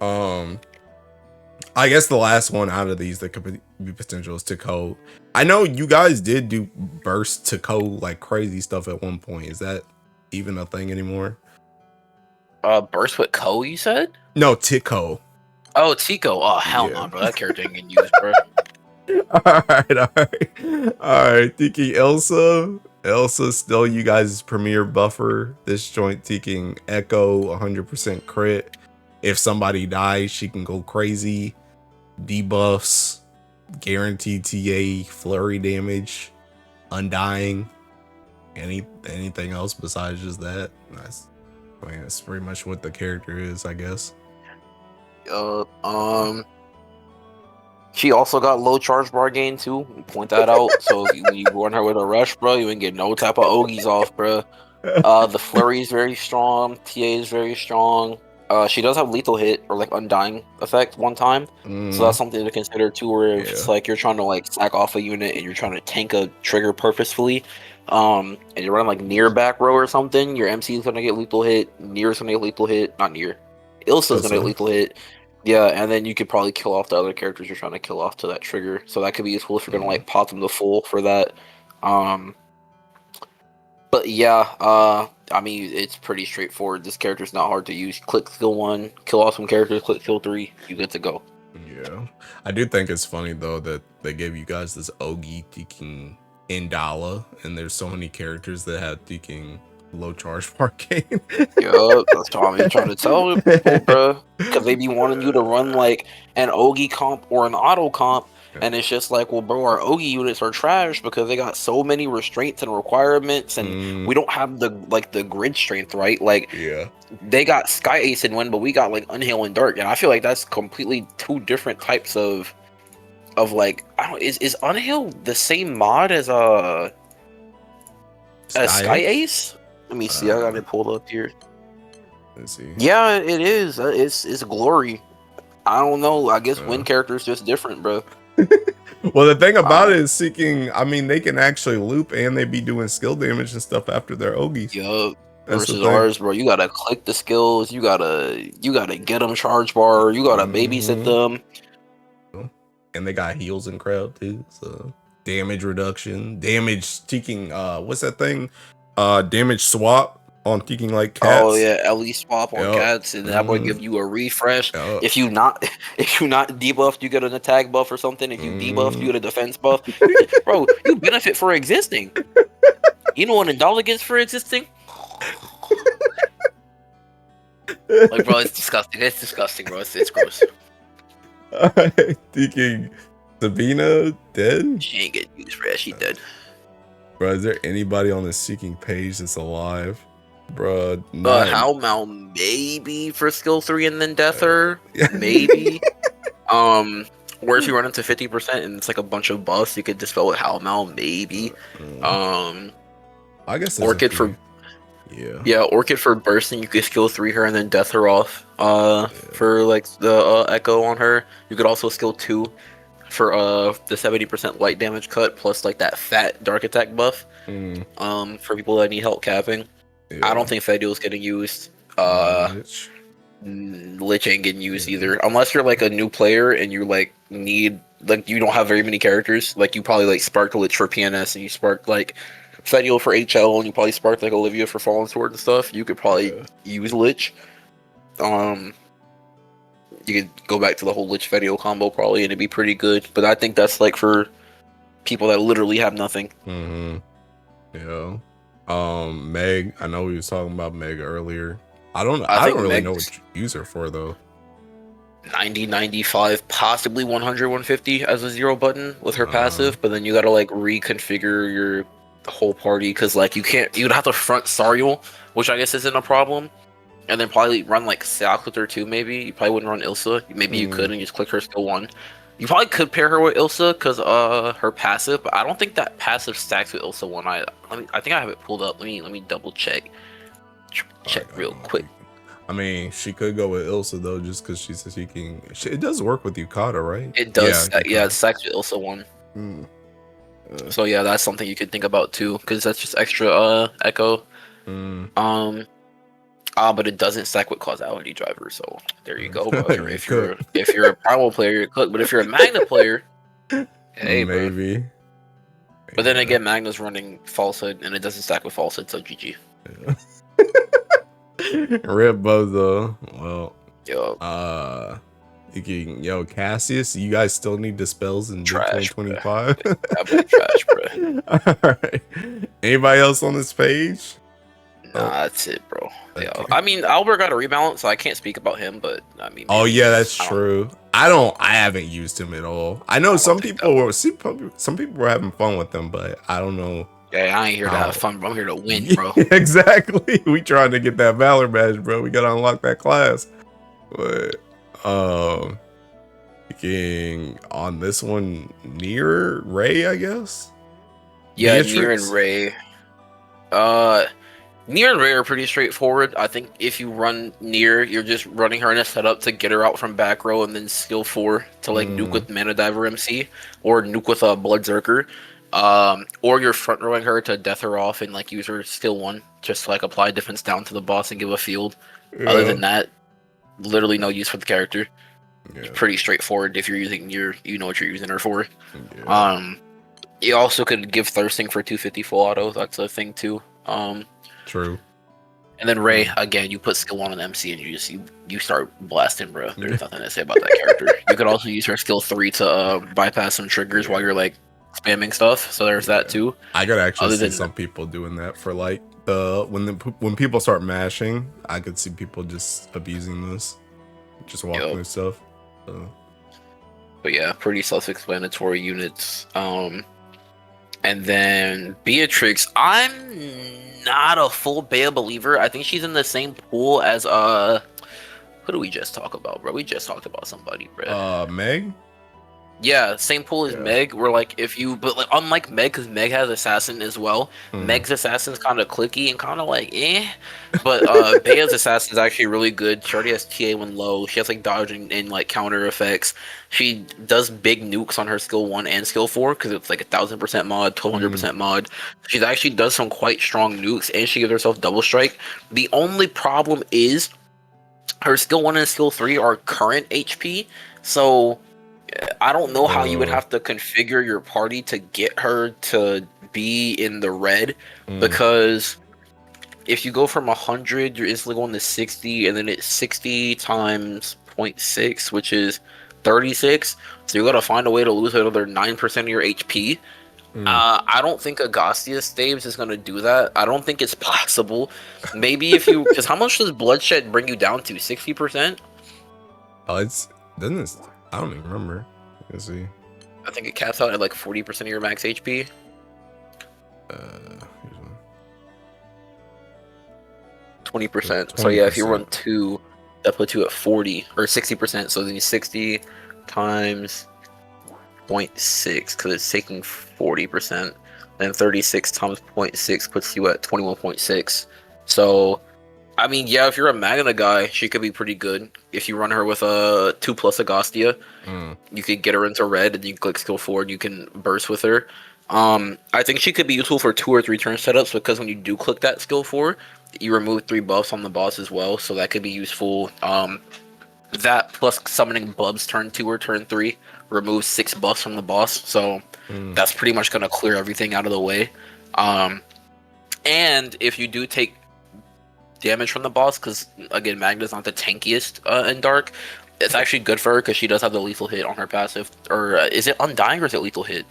All right. I guess the last one out of these that could be potential is Tico. I know you guys did do burst Tico like crazy stuff at one point. Is that even a thing anymore? Burst with Ko, you said? No, Tico. Oh, Tico. Oh, hell no, bro. That character ain't getting used, bro. All right. Thinking Elsa. Elsa's still you guys' premier buffer. This joint taking Echo 100% crit. If somebody dies, she can go crazy. Debuffs, guaranteed TA, flurry damage, undying. Anything else besides just that? That's pretty much what the character is, I guess. She also got low charge bar gain too. Point that out. So when you run her with a rush, bro, you ain't get no type of Ogies off, bro. The flurry is very strong. TA is very strong. She does have lethal hit or like undying effect one time, so that's something to consider too. Where if it's like you're trying to like sack off a unit and you're trying to tank a trigger purposefully, and you're running like near back row or something, your MC is gonna get lethal hit. Near is gonna get lethal hit. Not near. Ilsa's gonna get lethal hit. Yeah, and then you could probably kill off the other characters you're trying to kill off to that trigger. So that could be useful if you're gonna like pop them to full for that. Um, but yeah, I mean it's pretty straightforward. This character's not hard to use. Click skill 1, kill off some characters. Click skill 3, you get to go. Yeah, I do think it's funny though that they gave you guys this Ogi thinking Indala, and there's so many characters that have thinking low charge park gain. Yup, that's what I'm trying to tell people, bro. Because they be wanting you to run like an Ogi comp or an auto comp, and it's just like, well, bro, our Ogi units are trash because they got so many restraints and requirements, and we don't have the grid strength, right? Like, Yeah, they got Sky Ace and Wind, but we got like Unheil and Dark, and I feel like that's completely two different types of like, I don't, is Unheil the same mod as Sky Ace? Let me see. I got it pulled up here. Let's see. Yeah, it is. It's glory. I don't know. I guess Wind character is just different, bro. Well, the thing about it is seeking. I mean, they can actually loop and they be doing skill damage and stuff after their Ogies. Yup. Versus ours, bro. You gotta click the skills. You gotta get them charge bar. You gotta babysit them. And they got heals in crowd too. So damage reduction, damage seeking. What's that thing? Damage swap on thinking like cats. Oh yeah, LE swap on cats, and that would give you a refresh. If you not debuffed, you get an attack buff or something. If you debuffed, you get a defense buff. Bro, you benefit for existing. You know what Indala gets for existing? Like, bro, it's disgusting. It's disgusting, bro. It's gross. Thinking Sabina dead? She ain't getting used for that. She dead. Bro, is there anybody on the seeking page that's alive? Bro, How maybe for skill 3 and then death her? Maybe. Or if you run into 50% and it's like a bunch of buffs, you could dispel with Howmal, maybe. I guess Orchid for Orchid for bursting, you could skill 3 her and then death her off. For like the echo on her. You could also skill 2 for the 70% light damage cut plus like that fat dark attack buff. For people that need help capping. I don't think Fediel's getting used. Lich ain't getting used either, unless you're like a new player and you like need like you don't have very many characters. Like you probably like sparked Lich for PNS and you sparked like Fediel for HL and you probably sparked like Olivia for Fallen Sword and stuff. You could probably use Lich. You could go back to the whole Lich Fediel combo probably and it'd be pretty good. But I think that's like for people that literally have nothing. Yeah. Meg, I know we was talking about Meg earlier. I don't really know what you use her for though. 90, 95, possibly 100, 150 as a 0 button with her passive, but then you gotta like reconfigure your whole party because like you'd have to front Sariel, which I guess isn't a problem, and then probably run like Sack with her too. Maybe you probably wouldn't run Ilsa. Maybe you could and just click her skill 1. You probably could pair her with Ilsa because her passive, but I don't think that passive stacks with Ilsa 1. I think I have it pulled up. Let me double check. Check real quick. I mean, she could go with Ilsa though, just because she's seeking. It does work with Yukata, right? It does. Yeah, it stacks with Ilsa 1. So yeah, that's something you could think about too, because that's just extra echo. But it doesn't stack with causality driver. So there you go, bro. if you're a primal player, you're cooked. But if you're a Magna player, hey, maybe. Bro. But then again, Magna's running falsehood, and it doesn't stack with falsehood, so GG. Red Bozo. Well, yo, Cassius, you guys still need dispels in 2025. Trash, bro. Alright. Anybody else on this page? Nah, that's it, bro. Okay. Yeah. I mean, Albert got a rebalance, so I can't speak about him, but I mean. Oh yeah, that's true. I haven't used him at all. I know some people were having fun with him, but I don't know. Yeah, I ain't here to have fun, bro. I'm here to win, bro. Exactly. We trying to get that Valor badge, bro. We gotta unlock that class. But on this one, near Ray, I guess. Yeah, Near and Ray. Near and Ray are pretty straightforward. I think if you run Near, you're just running her in a setup to get her out from back row and then skill 4 to like nuke with Mana Diver MC or nuke with a Blood Zerker. Or you're front rowing her to death her off and like use her skill 1 just to like apply defense down to the boss and give a field. Other than that, literally no use for the character. Yeah. Pretty straightforward if you're using you know what you're using her for. Yeah. You also could give thirsting for 250 full auto. That's a thing too. True. And then Ray, again, you put skill 1 on MC and you start blasting, bro. There's nothing to say about that character. You could also use her skill 3 to bypass some triggers while you're like spamming stuff. So there's that too. I could actually see some people doing that for like when people start mashing. I could see people just abusing this, just walking through stuff. But yeah, pretty self-explanatory units. And then Beatrix, I'm not a full Bea believer. I think she's in the same pool as who do we just talk about, bro? We just talked about somebody, bro. Meg? Yeah, same pool as Meg. We're like, but like unlike Meg, because Meg has assassin as well. Meg's assassin's kind of clicky and kind of like but Bea's assassin is actually really good. She already has TA when low. She has like dodging and like counter effects. She does big nukes on her skill 1 and skill 4 because it's like 1000% mod, 1200% mod. She actually does some quite strong nukes, and she gives herself double strike. The only problem is her skill 1 and skill 3 are current HP, so I don't know how you would have to configure your party to get her to be in the red, because if you go from 100, you're instantly going to 60, and then it's 60 times 0.6, which is 36. So you got to find a way to lose another 9% of your HP. I don't think Agastya Staves is going to do that. I don't think it's possible. Maybe if you, because how much does Bloodshed bring you down to? 60%? Oh, I don't even remember. Let's see. I think it caps out at like 40% of your max HP. Here's one. 20%. So yeah, if you run 2, that puts you at 40 or 60%. So then 60 times 0.6, because it's taking 40%. Then 36 times 0.6 puts you at 21.6. So I mean, yeah, if you're a Magna guy, she could be pretty good. If you run her with a 2+ Agastya, you could get her into red, and you click skill 4, and you can burst with her. I think she could be useful for 2 or 3 turn setups, because when you do click that skill 4, you remove 3 buffs on the boss as well, so that could be useful. That plus summoning Bubs turn 2 or turn 3 removes 6 buffs from the boss, so that's pretty much going to clear everything out of the way. And if you do take damage from the boss, because again, Magna's not the tankiest in Dark, it's actually good for her because she does have the lethal hit on her passive. Or is it Undying or is it lethal hit?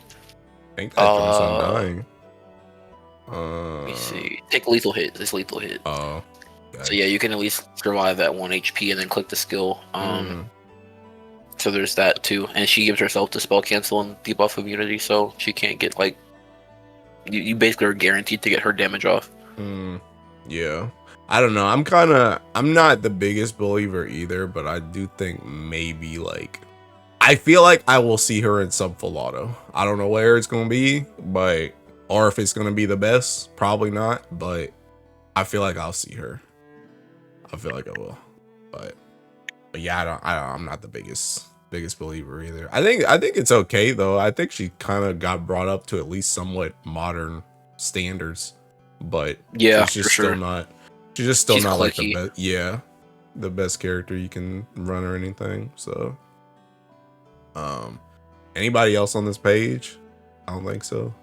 I think that one's Undying. Let me see. Take lethal hit. It's lethal hit. Oh. So yeah, you can at least survive at 1 HP and then click the skill. So there's that too. And she gives herself the spell cancel and debuff immunity, so she can't get like you basically are guaranteed to get her damage off. Yeah. I don't know. I'm not the biggest believer either, but I do think maybe like I feel like I will see her in some full auto. I don't know where it's gonna be, or if it's gonna be the best. Probably not, but I feel like I'll see her. I feel like I will, but yeah, I'm not the biggest believer either. I think it's okay though. I think she kind of got brought up to at least somewhat modern standards, but yeah, she's just still not. She's just still not like the best. Yeah, the best character you can run or anything. So, anybody else on this page? I don't think so.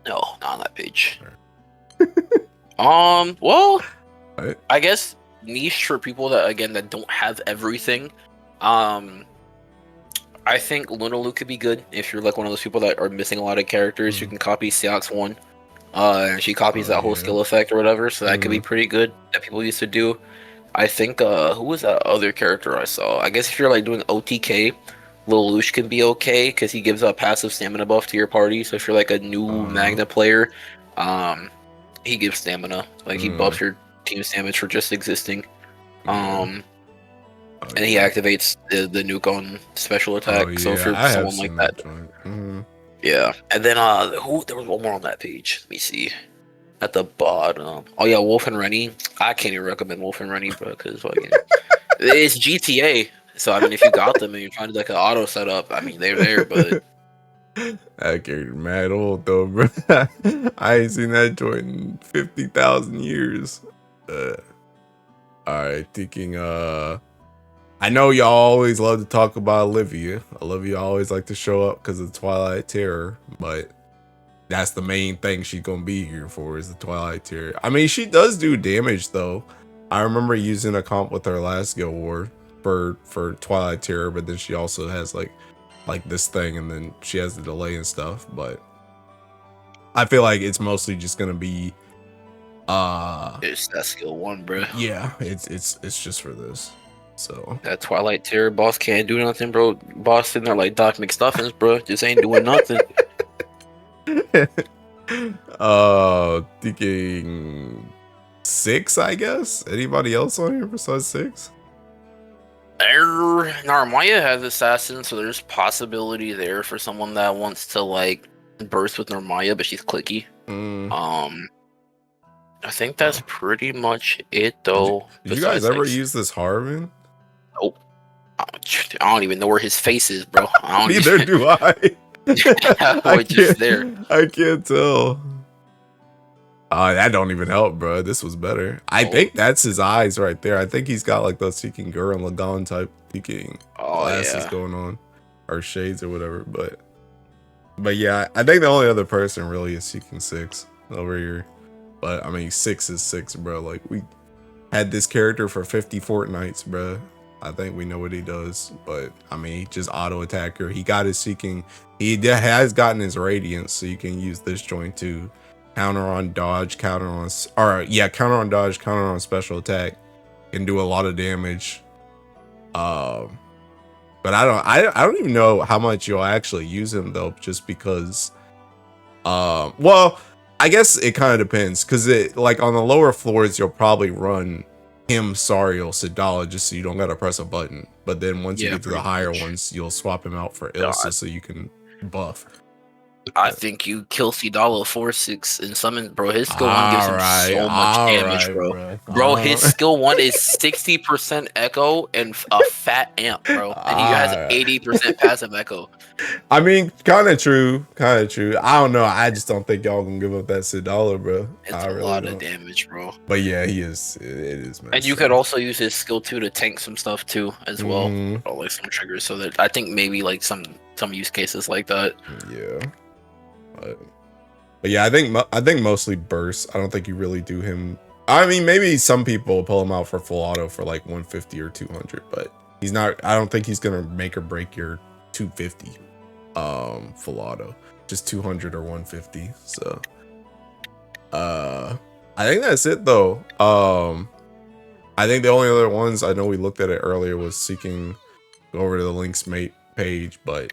No, not on that page. Well, right. I guess niche for people that don't have everything. I think Lunalu could be good if you're like one of those people that are missing a lot of characters. You can copy Seox 1. She copies that whole skill effect or whatever, so that could be pretty good that people used to do. I think who was that other character I saw? I guess if you're like doing OTK, Lelouch can be okay because he gives a passive stamina buff to your party. So if you're like a new Magna player, he gives stamina. Like he buffs your team's damage for just existing. And he activates the nuke on special attack. So if you're someone like that. Yeah, and then there was one more on that page. Let me see. At the bottom. Oh yeah, Wolf and Rennie. I can't even recommend Wolf and Rennie, bro, because it's GTA. So I mean, if you got them and you're trying to do like an auto setup, I mean they're there, but that character mad old though, bro. I ain't seen that joint in 50,000 years. All right, thinking I know y'all always love to talk about Olivia. Olivia always like to show up because of Twilight Terror, but that's the main thing she's gonna be here for is the Twilight Terror. I mean, she does do damage though. I remember using a comp with her last Guild War for Twilight Terror, but then she also has like this thing, and then she has the delay and stuff. But I feel like it's mostly just gonna be It's that skill 1, bro. yeah, it's just for this. So That Twilight Terror boss can't do nothing, bro. Boss sitting there like Doc McStuffins, bro. Just ain't doing nothing. Thinking 6, I guess. Anybody else on here besides 6? Narmaya has Assassin, so there's possibility there for someone that wants to like burst with Narmaya, but she's clicky. I think that's pretty much it, though. Did you guys ever use this Harvin? Nope. I don't even know where his face is, bro. Neither do I. I can't tell. That don't even help, bro. This was better. I think that's his eyes right there. I think he's got like those Seeking Girl and Lagan type Seeking glasses going on, or shades or whatever. But yeah, I think the only other person really is Seeking 6 over here. But I mean, 6 is 6, bro. Like, we had this character for 50 fortnights, bro. I think we know what he does. But I mean, he just auto attacker. He got his Seeking. He has gotten his Radiance, so you can use this joint too. Counter on dodge, counter on dodge, counter on special attack. Can do a lot of damage. But I don't even know how much you'll actually use him though, just because well, I guess it kind of depends, because it like on the lower floors you'll probably run him, Sariel, Cidala, just so you don't gotta press a button. But then once you get to the higher ones, you'll swap him out for Ilsa so you can buff. I think you kill Cidala 4-6 and summon, bro. His skill 1 gives him so much damage, bro. Bro, his skill 1 is 60% echo and a fat amp, bro. And he has 80% passive echo. I mean, kind of true. I don't know. I just don't think y'all can give up that Cidala, bro. It's a lot of damage, bro. But yeah, he is. It is. And you could also use his skill 2 to tank some stuff too, as well, or like some triggers. So that I think maybe like some use cases like that. Yeah. But yeah, I think mostly burst. I don't think you really do him. I mean, maybe some people pull him out for full auto for like 150 or 200, but he's not. I don't think he's gonna make or break your 250 full auto. Just 200 or 150. So I think that's it though. I think the only other ones, I know we looked at it earlier, was Seeking. Go over to the links mate page, but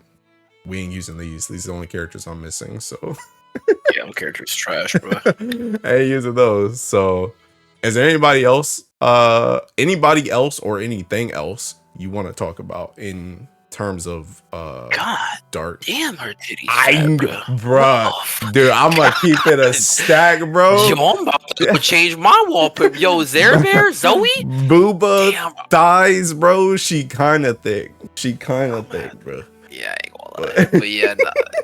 we ain't using these. These are the only characters I'm missing, so yeah, them characters trash, bro. I ain't using those. So is there anybody else or anything else you want to talk about in terms of God dark? Damn, her titties, bro. Dude, I'm gonna keep it a stack, bro. Yo, I'm about to change my wallpaper. Yo, Zerbear, Zoe, Booba thighs, bro. She kind of thick, bro. Yeah, I ain't gonna lie. But yeah,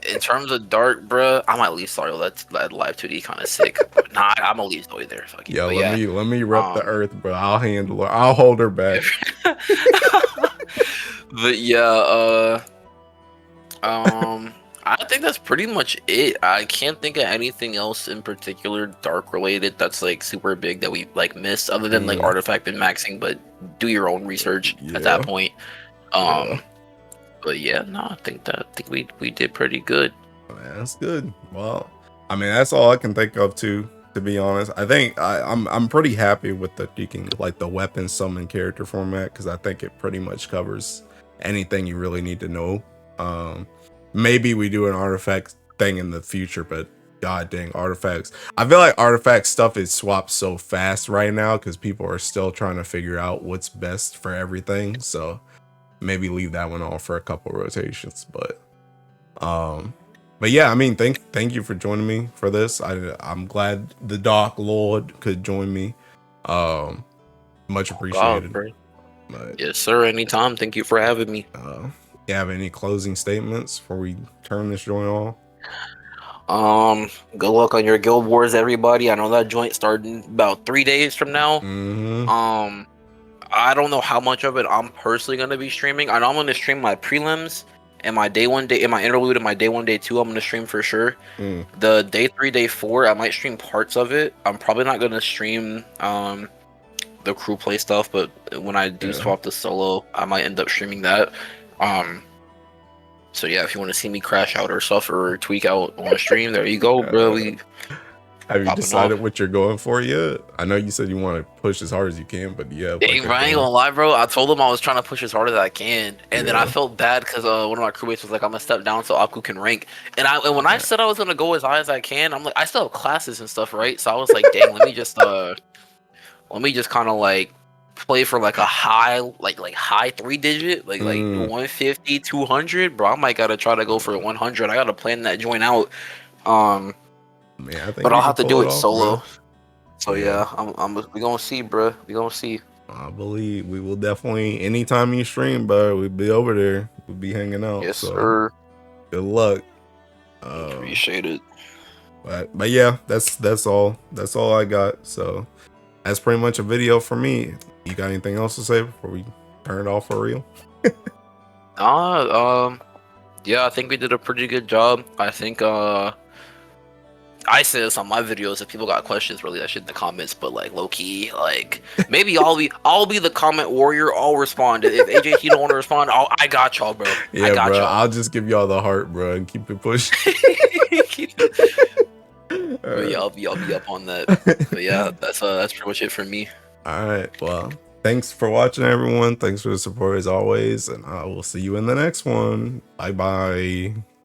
in terms of dark, bro, I might leave Sariel. That live 2D kind of sick. Nah, I'm gonna leave Zoe there. Fuck it. Yeah, let me rep the earth, bro. I'll handle her. I'll hold her back. But yeah, I think that's pretty much it. I can't think of anything else in particular dark related that's like super big that we like missed, other than like artifact and maxing. But do your own research at that point. But yeah, no, I think we did pretty good. Man, that's good. Well, I mean, that's all I can think of too. To be honest, I think I'm pretty happy with the the weapon summon character format, because I think it pretty much covers anything you really need to know. Maybe we do an artifact thing in the future, but god dang, artifacts. I feel like artifact stuff is swapped so fast right now because people are still trying to figure out what's best for everything. So maybe leave that one off for a couple rotations. But yeah, I mean, thank you for joining me for this. I'm glad the Dark Lord could join me. Much appreciated. But, yes, sir. Anytime. Thank you for having me. You have any closing statements before we turn this joint off? Good luck on your guild wars, everybody. I know that joint starting about 3 days from now. I don't know how much of it I'm personally gonna be streaming. I know I'm gonna stream my prelims and my day 1, and my interlude and my day 1, day 2. I'm gonna stream for sure. The day 3, day 4, I might stream parts of it. I'm probably not gonna stream the crew play stuff, but when I do swap the solo, I might end up streaming that. So yeah, if you want to see me crash out or suffer or tweak out on stream, there you go, bro. We have you decided off. what you're going for yet? I know you said you want to push as hard as you can, but yeah. Dang, bro, I ain't gonna lie, bro. I told him I was trying to push as hard as I can, and then I felt bad because one of my crewmates was like, "I'm gonna step down so Aku can rank." And when I said I was gonna go as high as I can, I'm like, I still have classes and stuff, right? So I was like, "Dang, let me just kind of like play for like a high, like high 3-digit, like 150, 200, bro. I might gotta try to go for 100. I gotta plan that joint out. Man, I think but I'll have to do it off, solo. Bro. So yeah, we gonna see, bro. We gonna see. I believe we will definitely. Anytime you stream, bro, we'll be over there. We'll be hanging out. Yes, so sir. Good luck. Appreciate it. But yeah, that's all. That's all I got. So that's pretty much a video for me. You got anything else to say before we turn it off for real? Yeah, I think we did a pretty good job. I think I say this on my videos. If people got questions, really, that shit in the comments. But like low key, like maybe I'll be the comment warrior. I'll respond. If AJ, you don't want to respond, I got y'all, bro. Yeah, I got bro. y'all. I'll just give y'all the heart, bro, and keep it pushing. But yeah, I'll be up on that. But yeah, that's pretty much it for me. All right. Well, thanks for watching, everyone. Thanks for the support as always, and I will see you in the next one. Bye bye.